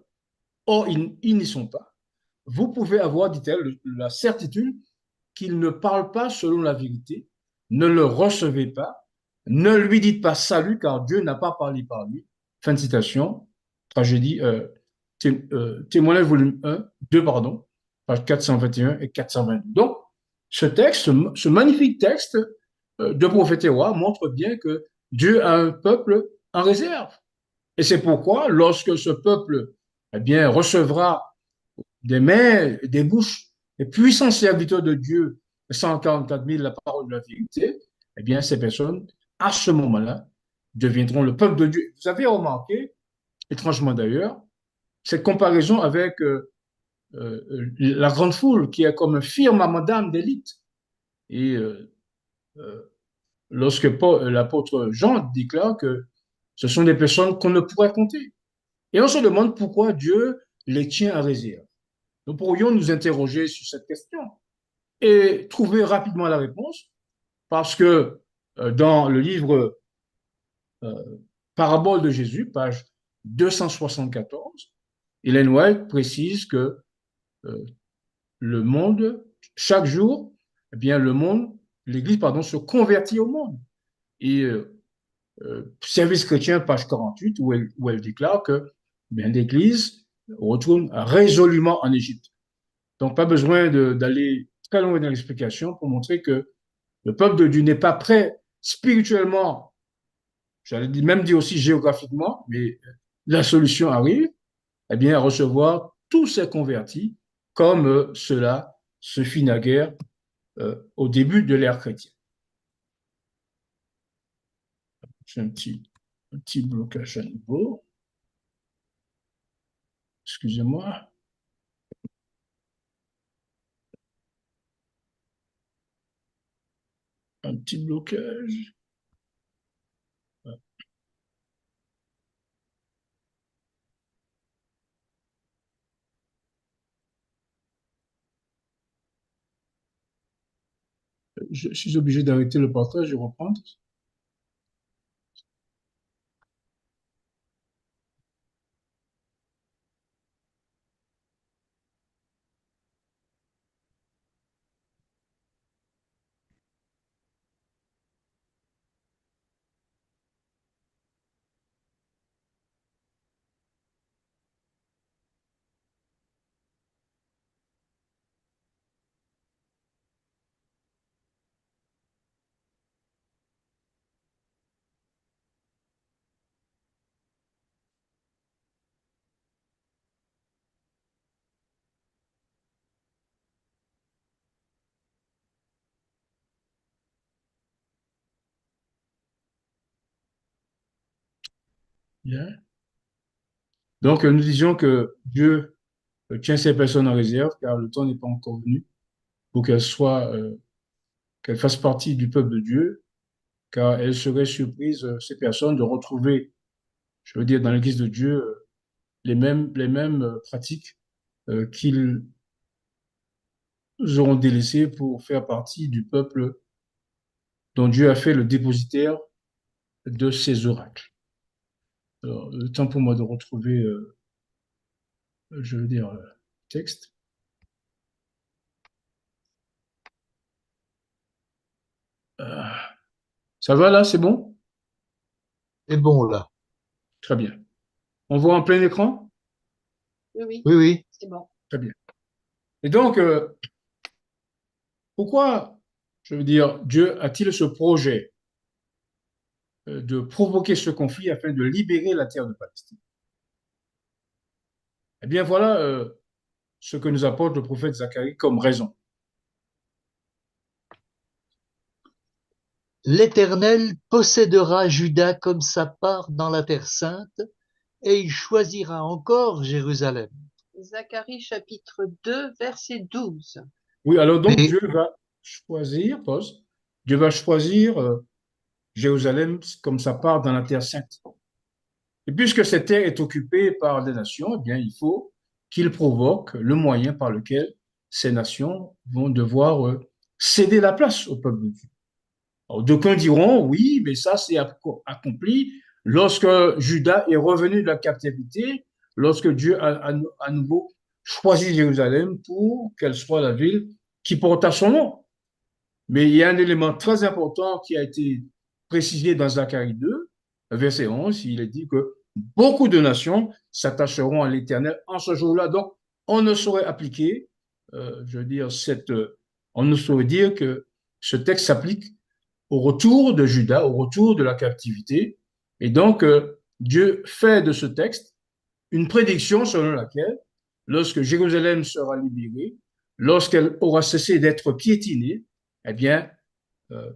Or, ils n'y sont pas. Vous pouvez avoir, dit-elle, la certitude qu'ils ne parlent pas selon la vérité, ne le recevez pas, ne lui dites pas salut car Dieu n'a pas parlé par lui. Fin de citation, tragédie, témoignage volume 1, 2, pardon, page 421 et 422. Donc, ce texte, ce magnifique texte de prophète et roi montre bien que Dieu a un peuple en réserve. Et c'est pourquoi, lorsque ce peuple eh bien, recevra des mains, des bouches, des puissants serviteurs de Dieu, 144 000, la parole de la vérité, eh bien, ces personnes, à ce moment-là, deviendront le peuple de Dieu. Vous avez remarqué, étrangement d'ailleurs, cette comparaison avec la grande foule qui est comme un firmament d'âme d'élite. Et lorsque l'apôtre Jean déclare que ce sont des personnes qu'on ne pourrait compter. Et on se demande pourquoi Dieu les tient à réserve. Nous pourrions nous interroger sur cette question et trouver rapidement la réponse parce que dans le livre Parabole de Jésus, page 274, Ellen White précise que le monde, chaque jour, eh bien, l'Église, pardon, se convertit au monde. Et Service chrétien, page 48, où elle déclare que bien, l'Église retourne résolument en Égypte. Donc, pas besoin d'aller très loin dans l'explication pour montrer que le peuple de Dieu n'est pas prêt spirituellement, j'allais même dire aussi géographiquement, mais la solution arrive, eh bien, à recevoir tous ces convertis comme cela se fit naguère au début de l'ère chrétienne. J'ai un petit blocage à nouveau. Excusez-moi. Un petit blocage. Je suis obligé d'arrêter le partage et reprendre. Bien. Donc, nous disions que Dieu tient ces personnes en réserve car le temps n'est pas encore venu pour qu'elles fassent partie du peuple de Dieu, car elles seraient surprises, ces personnes, de retrouver, je veux dire, dans l'Église de Dieu, les mêmes pratiques qu'ils auront délaissées pour faire partie du peuple dont Dieu a fait le dépositaire de ses oracles. Alors, le temps pour moi de retrouver, je veux dire, le texte. Euh, Ça va là, c'est bon?
C'est bon, là.
Très bien. On voit en plein écran?
Oui, oui,
Oui, oui.
c'est bon.
Très bien. Et donc, pourquoi, je veux dire, Dieu a-t-il ce projet de provoquer ce conflit afin de libérer la terre de Palestine? Eh bien, voilà ce que nous apporte le prophète Zacharie comme raison.
L'Éternel possédera Juda comme sa part dans la terre sainte, et il choisira encore Jérusalem.
Zacharie chapitre 2, verset 12.
Oui, alors donc
Mais
Dieu va choisir, pause, Dieu va choisir Jérusalem comme sa part dans la terre sainte. Et puisque cette terre est occupée par des nations, eh bien, il faut qu'il provoque le moyen par lequel ces nations vont devoir céder la place au peuple de Dieu. Alors, d'aucuns diront, oui, mais ça c'est accompli lorsque Juda est revenu de la captivité, lorsque Dieu a à nouveau choisi Jérusalem pour qu'elle soit la ville qui porta son nom. Mais il y a un élément très important qui a été précisé dans Zacharie 2, verset 11. Il est dit que beaucoup de nations s'attacheront à l'Éternel en ce jour-là. Donc, on ne saurait appliquer, je veux dire, on ne saurait dire que ce texte s'applique au retour de Juda, au retour de la captivité. Et donc, Dieu fait de ce texte une prédiction selon laquelle, lorsque Jérusalem sera libérée, lorsqu'elle aura cessé d'être piétinée, eh bien, euh,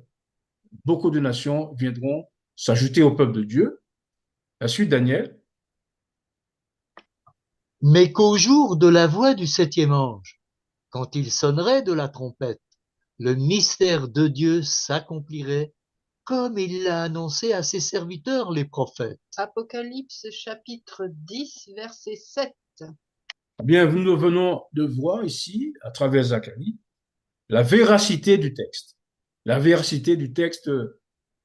beaucoup de nations viendront s'ajouter au peuple de Dieu. La suite, Daniel.
mais qu'au jour de la voix du septième ange, quand il sonnerait de la trompette, le mystère de Dieu s'accomplirait comme il l'a annoncé à ses serviteurs les prophètes.
Apocalypse chapitre 10, verset 7.
Eh bien, nous venons de voir ici, à travers Zacharie, la véracité du texte. La véracité du texte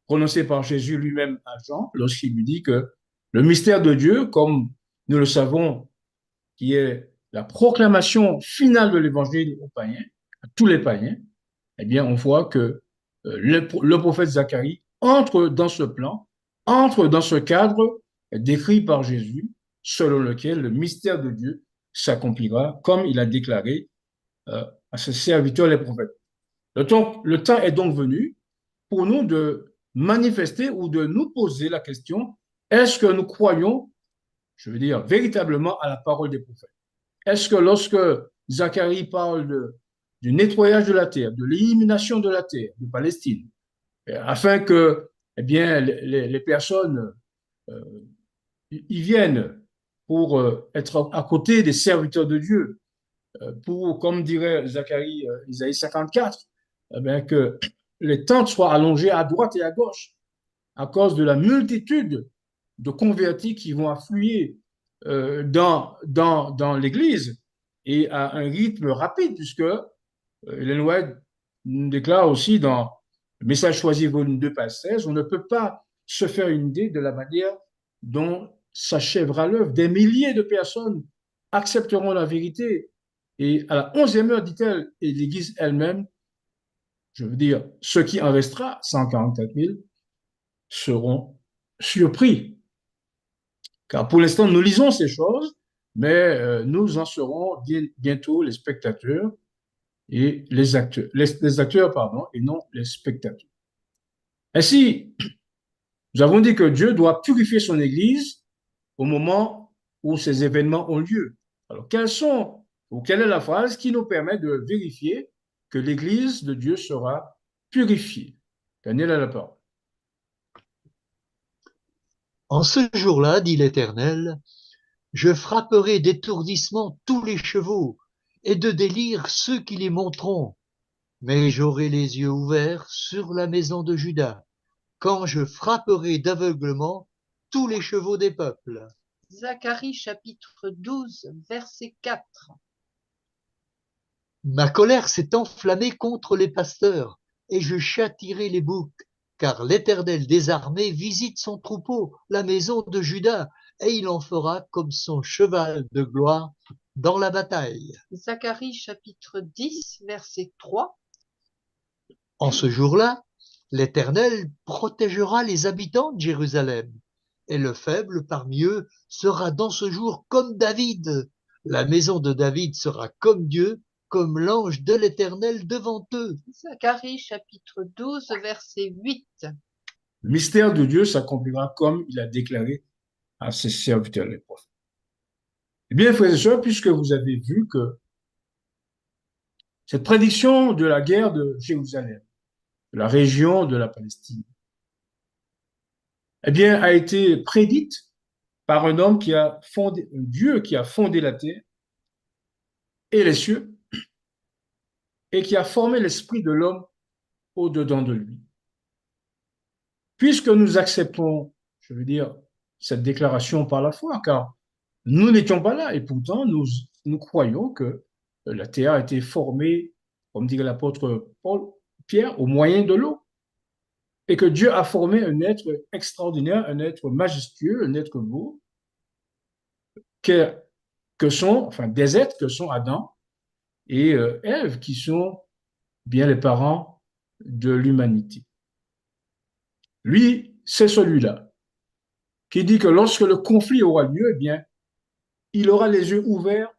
prononcé par Jésus lui-même à Jean, lorsqu'il lui dit que le mystère de Dieu, comme nous le savons, qui est la proclamation finale de l'évangile aux païens, à tous les païens, eh bien, on voit que le prophète Zacharie entre dans ce plan entre dans ce cadre décrit par Jésus, selon lequel le mystère de Dieu s'accomplira, comme il a déclaré à ses serviteurs les prophètes. Le temps est donc venu pour nous de manifester ou de nous poser la question, est-ce que nous croyons, je veux dire, véritablement à la parole des prophètes? Est-ce que lorsque Zacharie parle du nettoyage de la terre, de l'élimination de la terre, de Palestine, afin que eh bien, les personnes euh, y viennent pour être à côté des serviteurs de Dieu, pour, comme dirait Zacharie, Isaïe 54, eh bien, que les tentes soient allongées à droite et à gauche à cause de la multitude de convertis qui vont affluer dans l'Église et à un rythme rapide, puisque Ellen White déclare aussi dans le Message choisi, volume 2, page 16, on ne peut pas se faire une idée de la manière dont s'achèvera l'œuvre. Des milliers de personnes accepteront la vérité. Et à la 11e heure, dit-elle, et l'Église elle-même, je veux dire, ce qui en restera, 144 000, seront surpris. Car pour l'instant, nous lisons ces choses, mais nous en serons bientôt les spectateurs et les acteurs, pardon, et non les spectateurs. Ainsi, nous avons dit que Dieu doit purifier son Église au moment où ces événements ont lieu. Alors, quelle est la phrase qui nous permet de vérifier que l'Église de Dieu sera purifiée? Daniel a la parole.
En ce jour-là, dit l'Éternel, je frapperai d'étourdissement tous les chevaux et de délire ceux qui les monteront, mais j'aurai les yeux ouverts sur la maison de Juda, quand je frapperai d'aveuglement tous les chevaux des peuples.
Zacharie chapitre 12, verset 4.
Ma colère s'est enflammée contre les pasteurs, et je châtierai les boucs, car l'Éternel des armées visite son troupeau, la maison de Juda, et il en fera comme son cheval de gloire dans la bataille.
Zacharie chapitre 10, verset 3.
En ce jour-là, l'Éternel protégera les habitants de Jérusalem, et le faible parmi eux sera dans ce jour comme David. La maison de David sera comme Dieu, comme l'ange de l'Éternel devant eux.
Zacharie chapitre 12, verset 8.
Le mystère de Dieu s'accomplira comme il a déclaré à ses serviteurs les prophètes. Eh bien, frères et sœurs, puisque vous avez vu que cette prédiction de la guerre de Jérusalem, de la région de la Palestine, eh bien, a été prédite par un homme qui a fondé, un Dieu qui a fondé la terre et les cieux, et qui a formé l'esprit de l'homme au-dedans de lui. Puisque nous acceptons, je veux dire, cette déclaration par la foi, car nous n'étions pas là, et pourtant nous croyons que la terre a été formée, comme dirait l'apôtre Pierre, au moyen de l'eau, et que Dieu a formé un être extraordinaire, un être majestueux, un être beau, que sont, enfin, des êtres que sont Adam et Ève, qui sont bien les parents de l'humanité. Lui, c'est celui-là qui dit que lorsque le conflit aura lieu, eh bien, il aura les yeux ouverts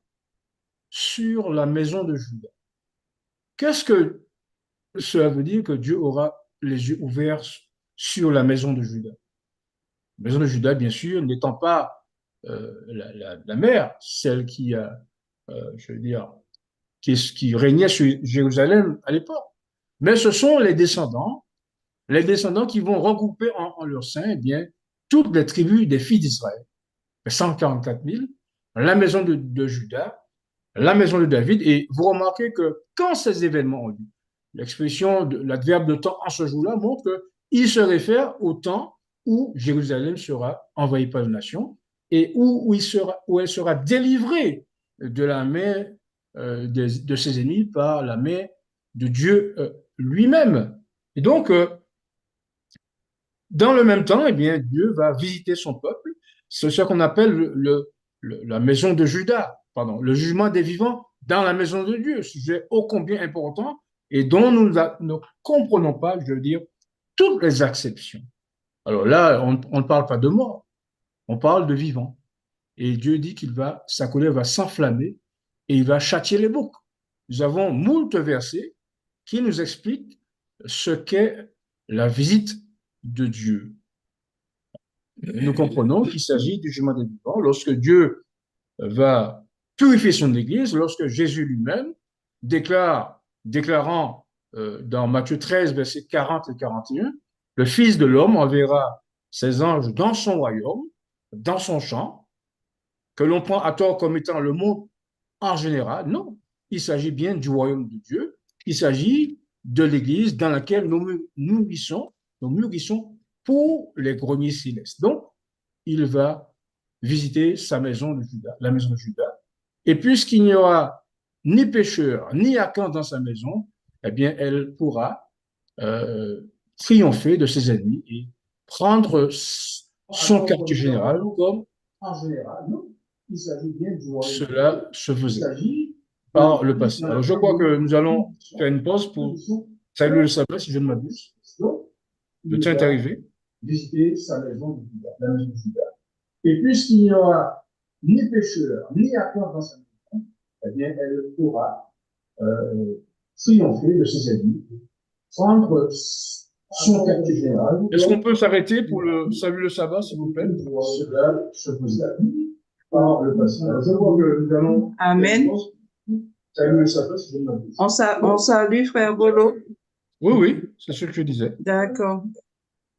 sur la maison de Juda. Qu'est-ce que cela veut dire que Dieu aura les yeux ouverts sur la maison de Juda? La maison de Juda, bien sûr, n'étant pas la mère, celle qui a, je veux dire, qui régnait sur Jérusalem à l'époque. Mais ce sont les descendants qui vont regrouper en leur sein, eh bien, toutes les tribus des filles d'Israël, 144 000, la maison de Juda, la maison de David. Et vous remarquez que quand ces événements ont lieu, l'expression de l'adverbe de temps en ce jour-là montre qu'il se réfère au temps où Jérusalem sera envahie par les nations et où elle sera délivrée de la main de ses ennemis par la main de Dieu lui-même. Et donc, dans le même temps, eh bien, Dieu va visiter son peuple. C'est ce qu'on appelle la maison de Juda, pardon, le jugement des vivants dans la maison de Dieu, sujet ô combien important et dont nous ne comprenons pas, je veux dire, toutes les acceptions. Alors là, on ne parle pas de mort, on parle de vivant. Et Dieu dit sa colère va s'enflammer et il va châtier les boucs. Nous avons moult versets qui nous expliquent ce qu'est la visite de Dieu. Nous comprenons qu'il s'agit du jugement des vivants lorsque Dieu va purifier son Église, lorsque Jésus lui-même déclarant dans Matthieu 13, versets 40 et 41, le Fils de l'homme enverra ses anges dans son royaume, dans son champ, que l'on prend à tort comme étant le monde en général. Non, il s'agit bien du royaume de Dieu, il s'agit de l'Église dans laquelle nous mûrissons pour les greniers célestes. Donc, il va visiter sa maison de Juda, la maison de Juda. Et puisqu'il n'y aura ni pécheur, ni Akan dans sa maison, eh bien, elle pourra euh, triompher de ses ennemis et prendre son quartier général comme en général. Non, il s'agit bien du royaume. Cela se faisait par le passé. Alors, je crois que nous allons faire une pause pour saluer le sabbat, si je ne m'abuse. Le temps est arrivé. Visiter sa maison de Juda, la maison de Juda. Et puisqu'il n'y aura ni pécheur, ni accord dans sa maison, eh bien, elle pourra triompher de ses ennemis, prendre son quartier général. Est-ce qu'on peut s'arrêter pour le salut le sabbat, s'il vous plaît? Cela se faisait par le passé. Alors, je crois que nous allons.
Amen.
Salut le sabbat, si je ne m'abuse.
On salue, frère Bolo.
Oui, oui, c'est ce que je disais.
D'accord.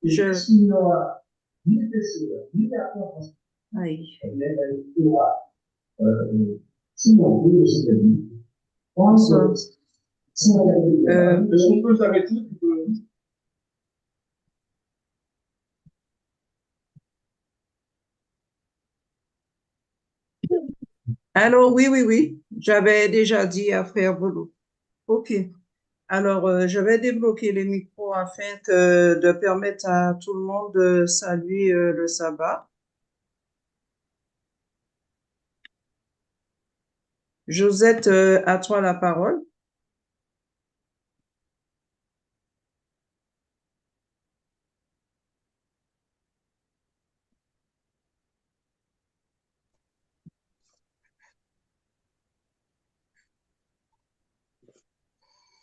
Et puisqu'il n'y aura ni pécheur, ni accord dans sa maison,
Oui.
eh bien, elle pourra triompher de ses ennemis. Est-ce qu'on peut s'arrêter?
Alors, oui, oui, oui. J'avais déjà dit à frère Bolo. OK. Alors, je vais débloquer les micros afin de permettre à tout le monde de saluer le sabbat. Josette, à toi la parole.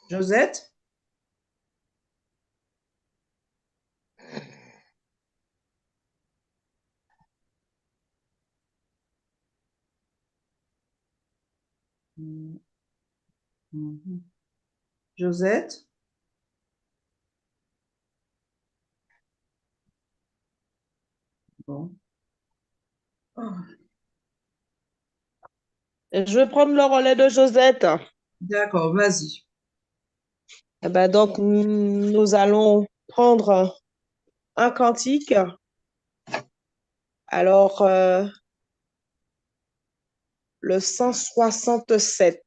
Josette? Mhm. Josette? Bon. Oh,
Je vais prendre le relais de Josette.
d'accord, vas-y.
Eh ben, donc, nous allons prendre un cantique. Alors, le 167.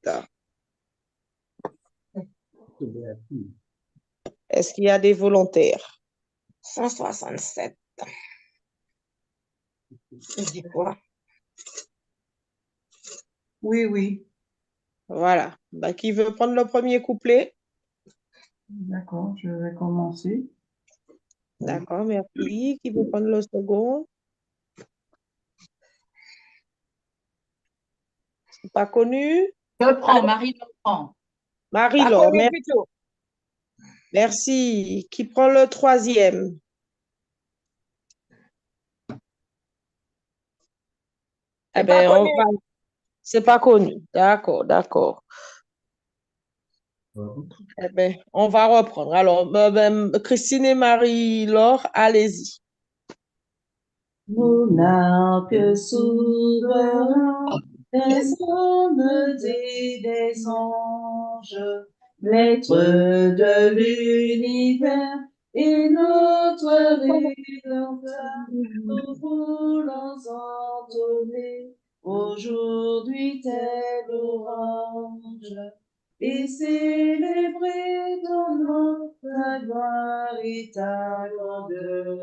Est-ce qu'il y a des volontaires? 167. Tu dis quoi?
Oui, oui.
Voilà. Ben, qui veut prendre le premier couplet?
D'accord, je vais commencer.
D'accord, merci. Qui veut prendre le second? Pas connu?
Je prends, Marie le prend.
Marie-Laure, merci. Qui prend le troisième? Eh ben, c'est pas connu. D'accord, d'accord. Eh ben, on va reprendre. Alors, Christine et Marie-Laure, allez-y.
Monarque souverain des hommes et des anges, maître de l'univers et notre Rédempteur, nous voulons entonner aujourd'hui tes louanges et célébrer ton nom, ta gloire et ta grandeur.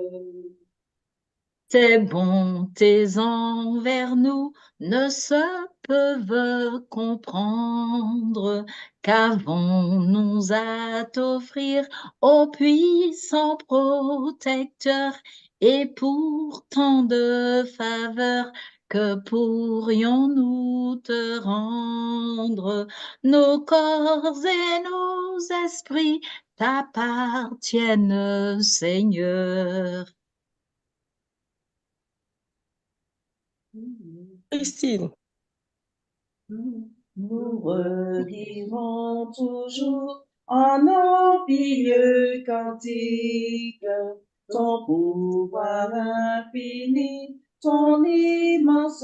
Tes bontés envers nous ne se peuvent comprendre qu'avons-nous à t'offrir, ô puissant protecteur, et pour tant de faveurs, que pourrions-nous te rendre? Nos corps et nos esprits t'appartiennent, Seigneur.
Christine.
Nous redirons toujours en empilleux cantique ton pouvoir infini, ton immense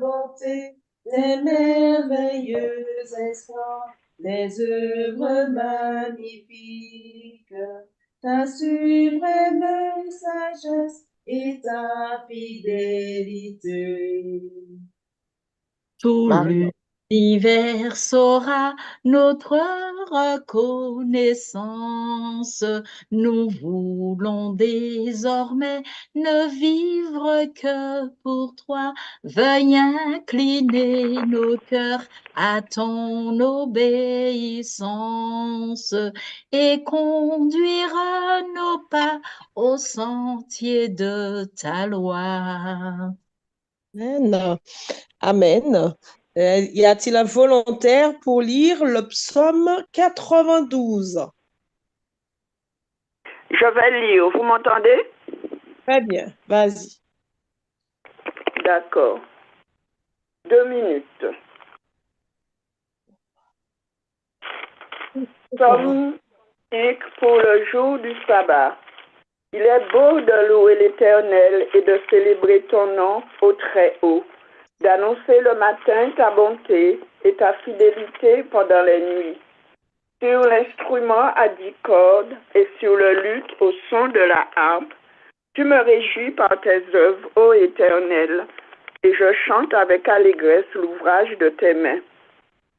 bonté, tes merveilleux exploits, tes œuvres magnifiques, ta suprême sagesse et ta fidélité.
Tout
Marie.
l'univers saura notre reconnaissance. Nous voulons désormais ne vivre que pour toi. Veuille incliner nos cœurs à ton obéissance et conduire nos pas au sentier de ta loi.
Amen. Amen. Y a-t-il un volontaire pour lire le psaume 92?
Je vais lire. Vous m'entendez?
Très bien, vas-y.
D'accord. 2 minutes. Psaume pour le jour du sabbat. Il est beau de louer l'Éternel et de célébrer ton nom au Très-Haut, d'annoncer le matin ta bonté et ta fidélité pendant les nuits. Sur l'instrument à 10 cordes et sur le luth au son de la harpe, tu me réjouis par tes œuvres, ô Éternel, et je chante avec allégresse l'ouvrage de tes mains.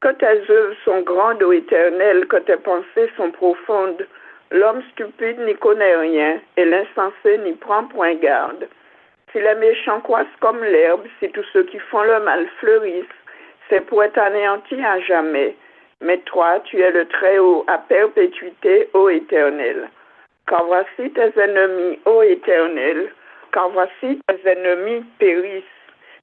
Que tes œuvres sont grandes, ô Éternel, que tes pensées sont profondes. L'homme stupide n'y connaît rien, et l'insensé n'y prend point garde. Si les méchants croissent comme l'herbe, si tous ceux qui font le mal fleurissent, c'est pour être anéantis à jamais. Mais toi, tu es le Très-Haut à perpétuité, ô Éternel. Car voici tes ennemis, ô Éternel, car voici tes ennemis périssent.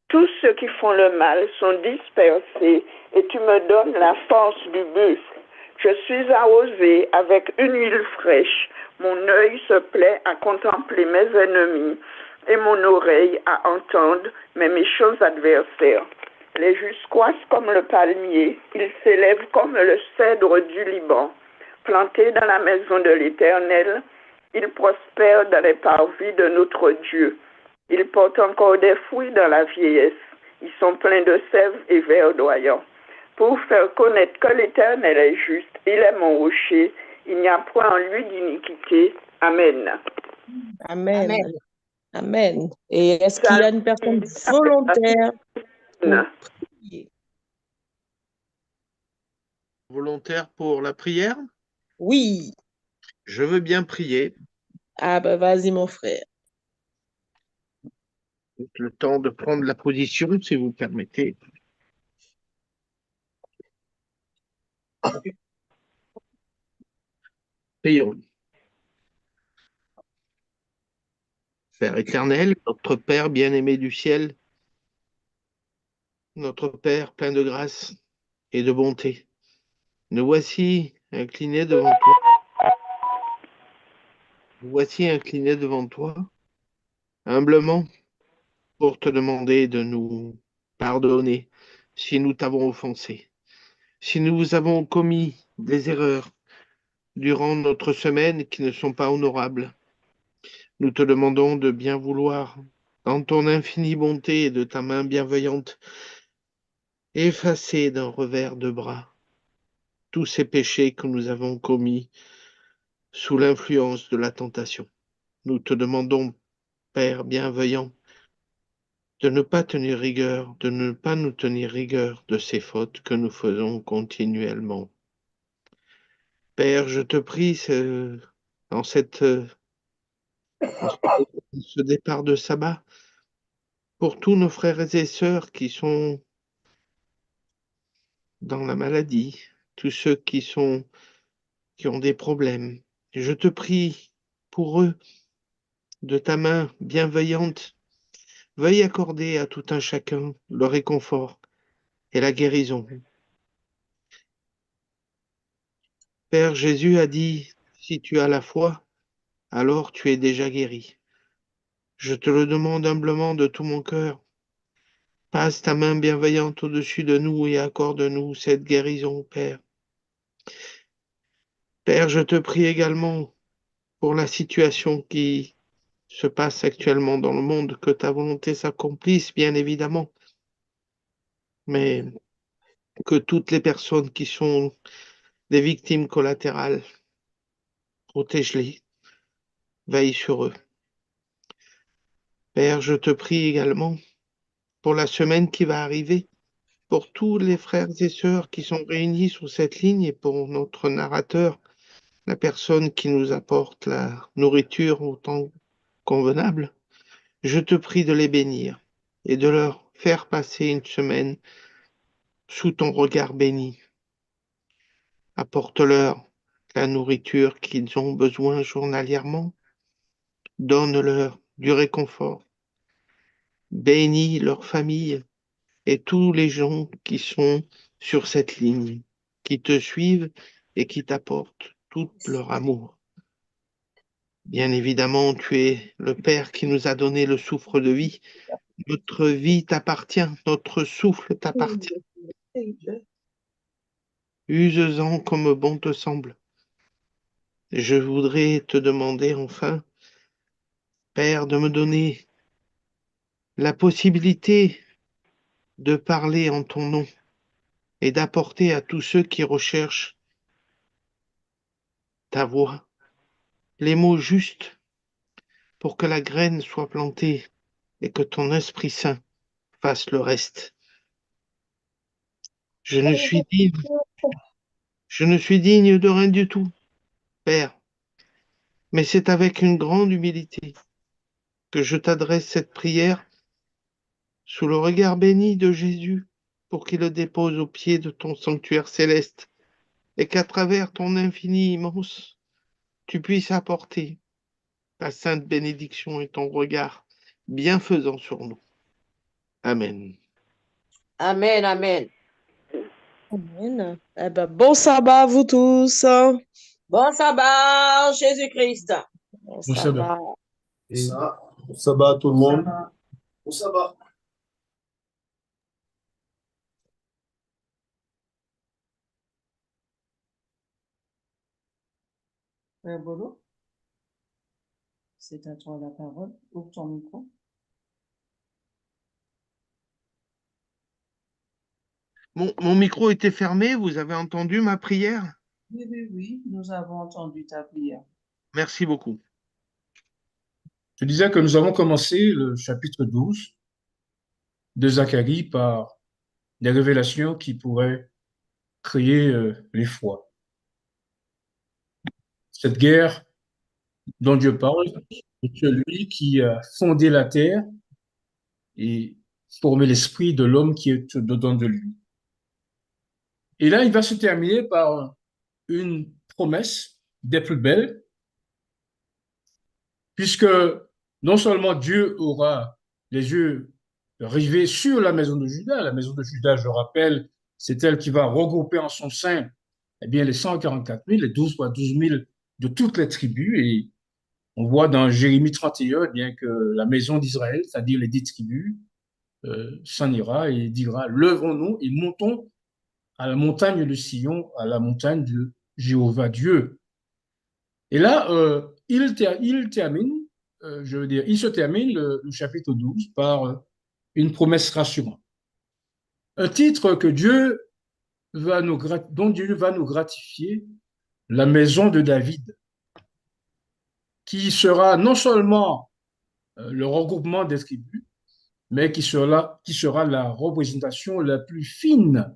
Tous ceux qui font le mal sont dispersés, et tu me donnes la force du buffle. Je suis arrosé avec une huile fraîche. Mon œil se plaît à contempler mes ennemis, et mon oreille à entendre mes méchants adversaires. Les justes croissent comme le palmier, ils s'élèvent comme le cèdre du Liban. Plantés dans la maison de l'Éternel, ils prospèrent dans les parvis de notre Dieu. Ils portent encore des fruits dans la vieillesse. Ils sont pleins de sève et verdoyants. Pour faire connaître que l'Éternel est juste, il est mon rocher, il n'y a point en lui d'iniquité. Amen.
Amen.
Amen.
Amen. Et est-ce qu'il y a une personne volontaire pour prier?
Volontaire pour la prière?
Oui.
Je veux bien prier.
Ah ben vas-y mon frère.
Le temps de prendre la position, si vous permettez. Prions. Père éternel, notre Père bien-aimé du ciel, notre Père plein de grâce et de bonté, nous voici inclinés devant toi. Nous voici inclinés devant toi, humblement, pour te demander de nous pardonner si nous t'avons offensé, si nous avons commis des erreurs durant notre semaine qui ne sont pas honorables. Nous te demandons de bien vouloir, dans ton infinie bonté et de ta main bienveillante, effacer d'un revers de bras tous ces péchés que nous avons commis sous l'influence de la tentation. Nous te demandons, Père bienveillant, de ne pas tenir rigueur, de ne pas nous tenir rigueur de ces fautes que nous faisons continuellement. Père, je te prie, dans ce départ de sabbat, pour tous nos frères et sœurs qui sont dans la maladie, tous ceux qui ont des problèmes. Je te prie pour eux, de ta main bienveillante, veuille accorder à tout un chacun le réconfort et la guérison. Père, Jésus a dit, si tu as la foi, alors tu es déjà guéri. Je te le demande humblement de tout mon cœur. Passe ta main bienveillante au-dessus de nous et accorde-nous cette guérison, Père. Père, je te prie également pour la situation qui se passe actuellement dans le monde, que ta volonté s'accomplisse, bien évidemment, mais que toutes les personnes qui sont des victimes collatérales, protège-les, veille sur eux. Père, je te prie également pour la semaine qui va arriver, pour tous les frères et sœurs qui sont réunis sur cette ligne et pour notre narrateur, la personne qui nous apporte la nourriture au temps convenable. Je te prie de les bénir et de leur faire passer une semaine sous ton regard béni. Apporte-leur la nourriture qu'ils ont besoin journalièrement. Donne-leur du réconfort. Bénis leur famille et tous les gens qui sont sur cette ligne, qui te suivent et qui t'apportent tout leur amour. Bien évidemment, tu es le Père qui nous a donné le souffle de vie. Notre vie t'appartient, notre souffle t'appartient. Use-en comme bon te semble. Je voudrais te demander enfin, Père, de me donner la possibilité de parler en ton nom et d'apporter à tous ceux qui recherchent ta voix les mots justes pour que la graine soit plantée et que ton Esprit Saint fasse le reste. Je ne suis digne de rien du tout, Père, mais c'est avec une grande humilité que je t'adresse cette prière sous le regard béni de Jésus pour qu'il le dépose au pied de ton sanctuaire céleste et qu'à travers ton infini immense, tu puisses apporter ta sainte bénédiction et ton regard bienfaisant sur nous. Amen.
Amen, amen. Amen. Eh ben, bon sabbat à vous tous. Bon sabbat, Jésus-Christ. Bon
Bon sabbat.
sabbat.
Bon sabbat à tout le monde. Bon sabbat.
Frère Bolo, c'est à toi la parole. Ouvre ton micro.
Mon micro était fermé, vous avez entendu ma prière?
Oui, oui, oui, nous avons entendu ta prière.
Merci beaucoup.
Je disais que nous avons commencé le chapitre 12 de Zacharie par des révélations qui pourraient créer l'effroi. Cette guerre dont Dieu parle, c'est celui qui a fondé la terre et formé l'esprit de l'homme qui est dedans de lui. Et là, il va se terminer par une promesse des plus belles, puisque non seulement Dieu aura les yeux rivés sur la maison de Juda, je rappelle, c'est elle qui va regrouper en son sein eh bien, les 144 000, les 12 fois 12 000 de toutes les tribus. Et on voit dans Jérémie 31 eh bien, que la maison d'Israël, c'est-à-dire les 10 tribus, s'en ira et dira, levons-nous et montons à la montagne de Sion, à la montagne de Jéhovah Dieu. Et là, il termine, je veux dire, il se termine le chapitre 12 par une promesse rassurante. Un titre que dont Dieu va nous gratifier, la maison de David, qui sera non seulement le regroupement des tribus, mais qui sera la représentation la plus fine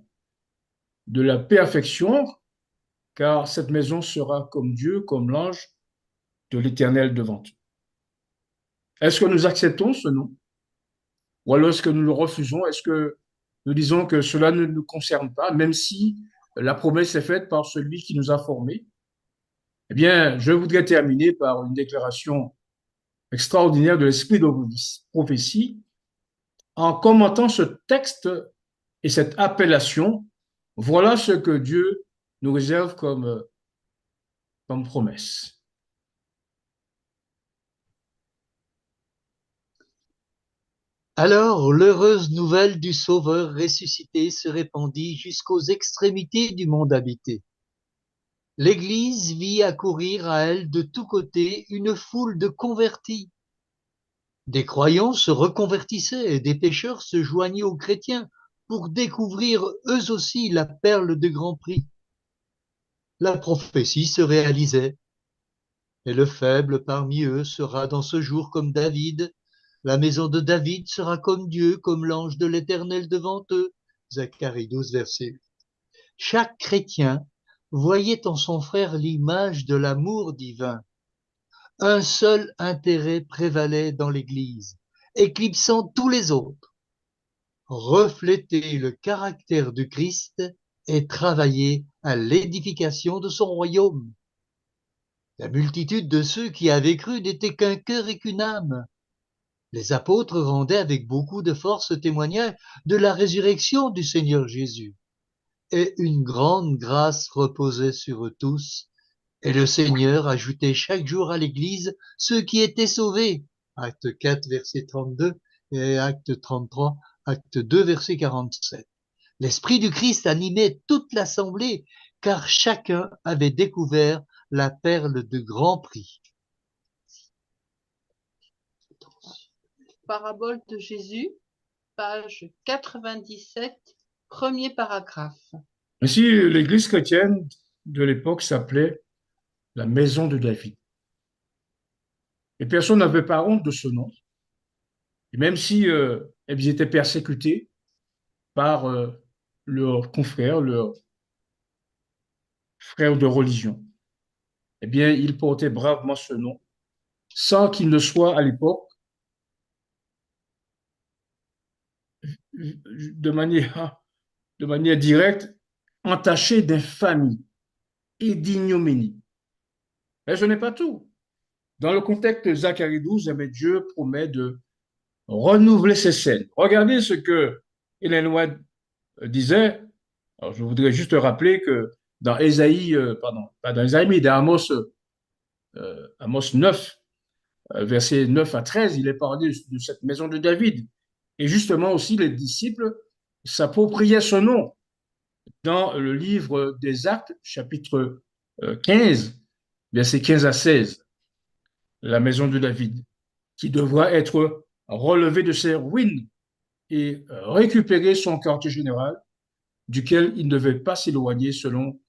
de la perfection, car cette maison sera comme Dieu, comme l'ange de l'Éternel devant eux. Est-ce que nous acceptons ce nom? Ou alors est-ce que nous le refusons? Est-ce que nous disons que cela ne nous concerne pas, même si la promesse est faite par celui qui nous a formés. Eh bien, je voudrais terminer par une déclaration extraordinaire de l'esprit de prophétie en commentant ce texte et cette appellation. Voilà ce que Dieu nous réserve comme promesse.
Alors l'heureuse nouvelle du Sauveur ressuscité se répandit jusqu'aux extrémités du monde habité. L'Église vit accourir à elle de tous côtés une foule de convertis. Des croyants se reconvertissaient et des pécheurs se joignaient aux chrétiens pour découvrir eux aussi la perle de grand prix. La prophétie se réalisait. Et le faible parmi eux sera dans ce jour comme David. La maison de David sera comme Dieu, comme l'ange de l'Éternel devant eux. Zacharie 12, verset 8. Chaque chrétien voyait en son frère l'image de l'amour divin. Un seul intérêt prévalait dans l'Église, éclipsant tous les autres. Refléter le caractère du Christ et travailler à l'édification de son royaume. La multitude de ceux qui avaient cru n'était qu'un cœur et qu'une âme. Les apôtres rendaient avec beaucoup de force témoignage de la résurrection du Seigneur Jésus. Et une grande grâce reposait sur eux tous. Et le Seigneur ajoutait chaque jour à l'Église ceux qui étaient sauvés. Acte 4, verset 32 et acte 33, acte 2, verset 47. L'Esprit du Christ animait toute l'assemblée, car chacun avait découvert la perle de grand prix.
Parabole de Jésus, page 97, premier paragraphe.
Ainsi, l'Église chrétienne de l'époque s'appelait la Maison de David. Et personne n'avait pas honte de ce nom. Et même si ils étaient persécutés par leurs confrères, leurs frères de religion, eh bien, ils portaient bravement ce nom, sans qu'il ne soit à l'époque de manière directe entaché d'infamie et d'ignominie. Mais ce n'est pas tout. Dans le contexte de Zacharie 12, eh bien, Dieu promet de renouveler ses scènes. Regardez ce que Ellen White disait. Alors, je voudrais juste rappeler que dans Ésaïe, pas dans Ésaïe, mais dans Amos 9, versets 9 à 13, il est parlé de cette maison de David. Et justement aussi, les disciples s'appropriaient ce nom dans le livre des Actes, chapitre 15, versets 15 à 16, la maison de David, qui devra être relevée de ses ruines et récupérer son quartier général, duquel il ne devait pas s'éloigner selon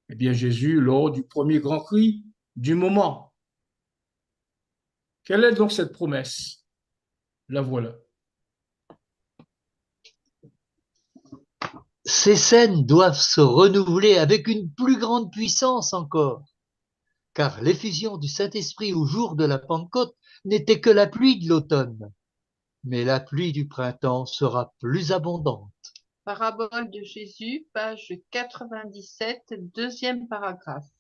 Jésus lors du premier grand cri du moment. Quelle est donc cette promesse? La voilà.
Ces scènes doivent se renouveler avec une plus grande puissance encore, car l'effusion du Saint-Esprit au jour de la Pentecôte n'était que la pluie de l'automne, mais la pluie du printemps sera plus abondante.
Parabole de Jésus, page 97, deuxième paragraphe.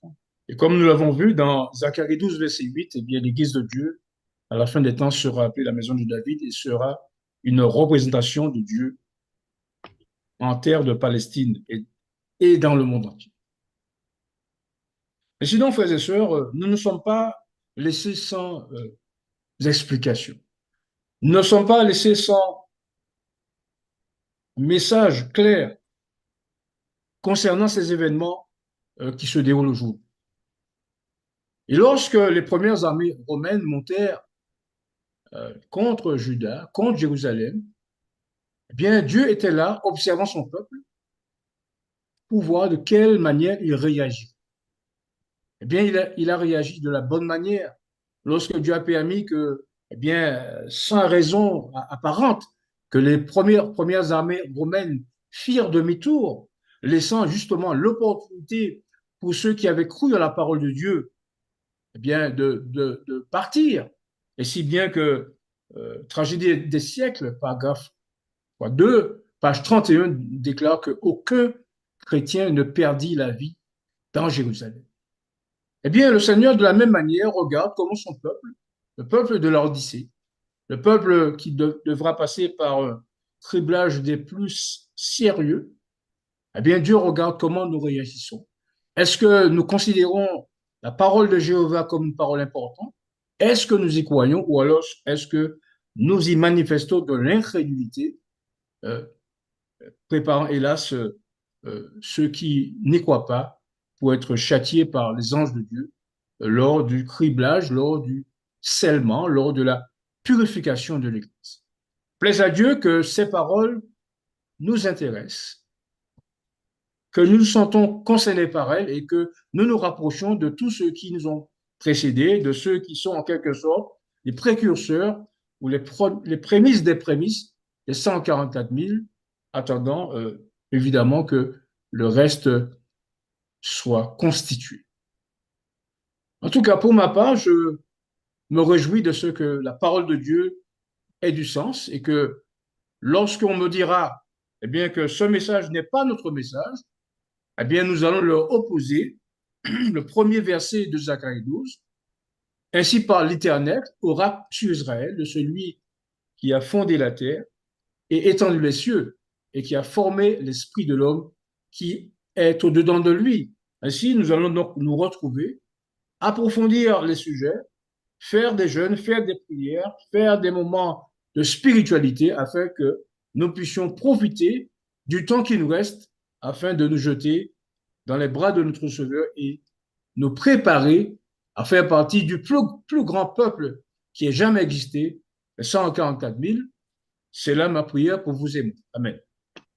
Et comme nous l'avons vu dans Zacharie 12, verset 8, l'Église de Dieu, à la fin des temps, sera appelée la maison de David et sera une représentation de Dieu en terre de Palestine et dans le monde entier. Et sinon, frères et sœurs, nous ne sommes pas laissés sans explication. Nous ne sommes pas laissés sans message clair concernant ces événements qui se déroulent aujourd'hui. Et lorsque les premières armées romaines montèrent contre Juda, contre Jérusalem, eh bien, Dieu était là, observant son peuple, pour voir de quelle manière il réagit. Eh bien, il a réagi de la bonne manière lorsque Dieu a permis que, sans raison apparente, que les premières armées romaines firent demi-tour, laissant justement l'opportunité pour ceux qui avaient cru à la parole de Dieu, de partir. Et si bien que, tragédie des siècles, paragraphe 2, page 31 déclare qu'aucun chrétien ne perdit la vie dans Jérusalem. Eh bien, le Seigneur, de la même manière, regarde comment son peuple, le peuple de l'Odyssée, le peuple qui devra passer par un criblage des plus sérieux, eh bien, Dieu regarde comment nous réagissons. Est-ce que nous considérons la parole de Jéhovah comme une parole importante? Est-ce que nous y croyons ou alors est-ce que nous y manifestons de l'incrédulité, euh, préparant hélas ceux qui n'y croient pas pour être châtiés par les anges de Dieu lors du criblage, lors du scellement, lors de la purification de l'Église. Plaise à Dieu que ces paroles nous intéressent, que nous nous sentons concernés par elles et que nous nous rapprochons de tous ceux qui nous ont précédés, de ceux qui sont en quelque sorte les précurseurs ou les prémices des prémices des 144 000, attendant évidemment que le reste soit constitué. En tout cas, pour ma part, je me réjouis de ce que la parole de Dieu ait du sens et que lorsqu'on me dira eh bien, que ce message n'est pas notre message, eh bien, nous allons leur opposer le premier verset de Zacharie 12. Ainsi parle l'Éternel, oracle sur Israël, de celui qui a fondé la terre et étendu les cieux et qui a formé l'esprit de l'homme qui est au-dedans de lui. Ainsi, nous allons donc nous retrouver, approfondir les sujets, faire des jeûnes, faire des prières, faire des moments de spiritualité afin que nous puissions profiter du temps qui nous reste afin de nous jeter dans les bras de notre Sauveur et nous préparer à faire partie du plus grand peuple qui ait jamais existé, les 144 000. C'est là ma prière pour vous et moi. Amen.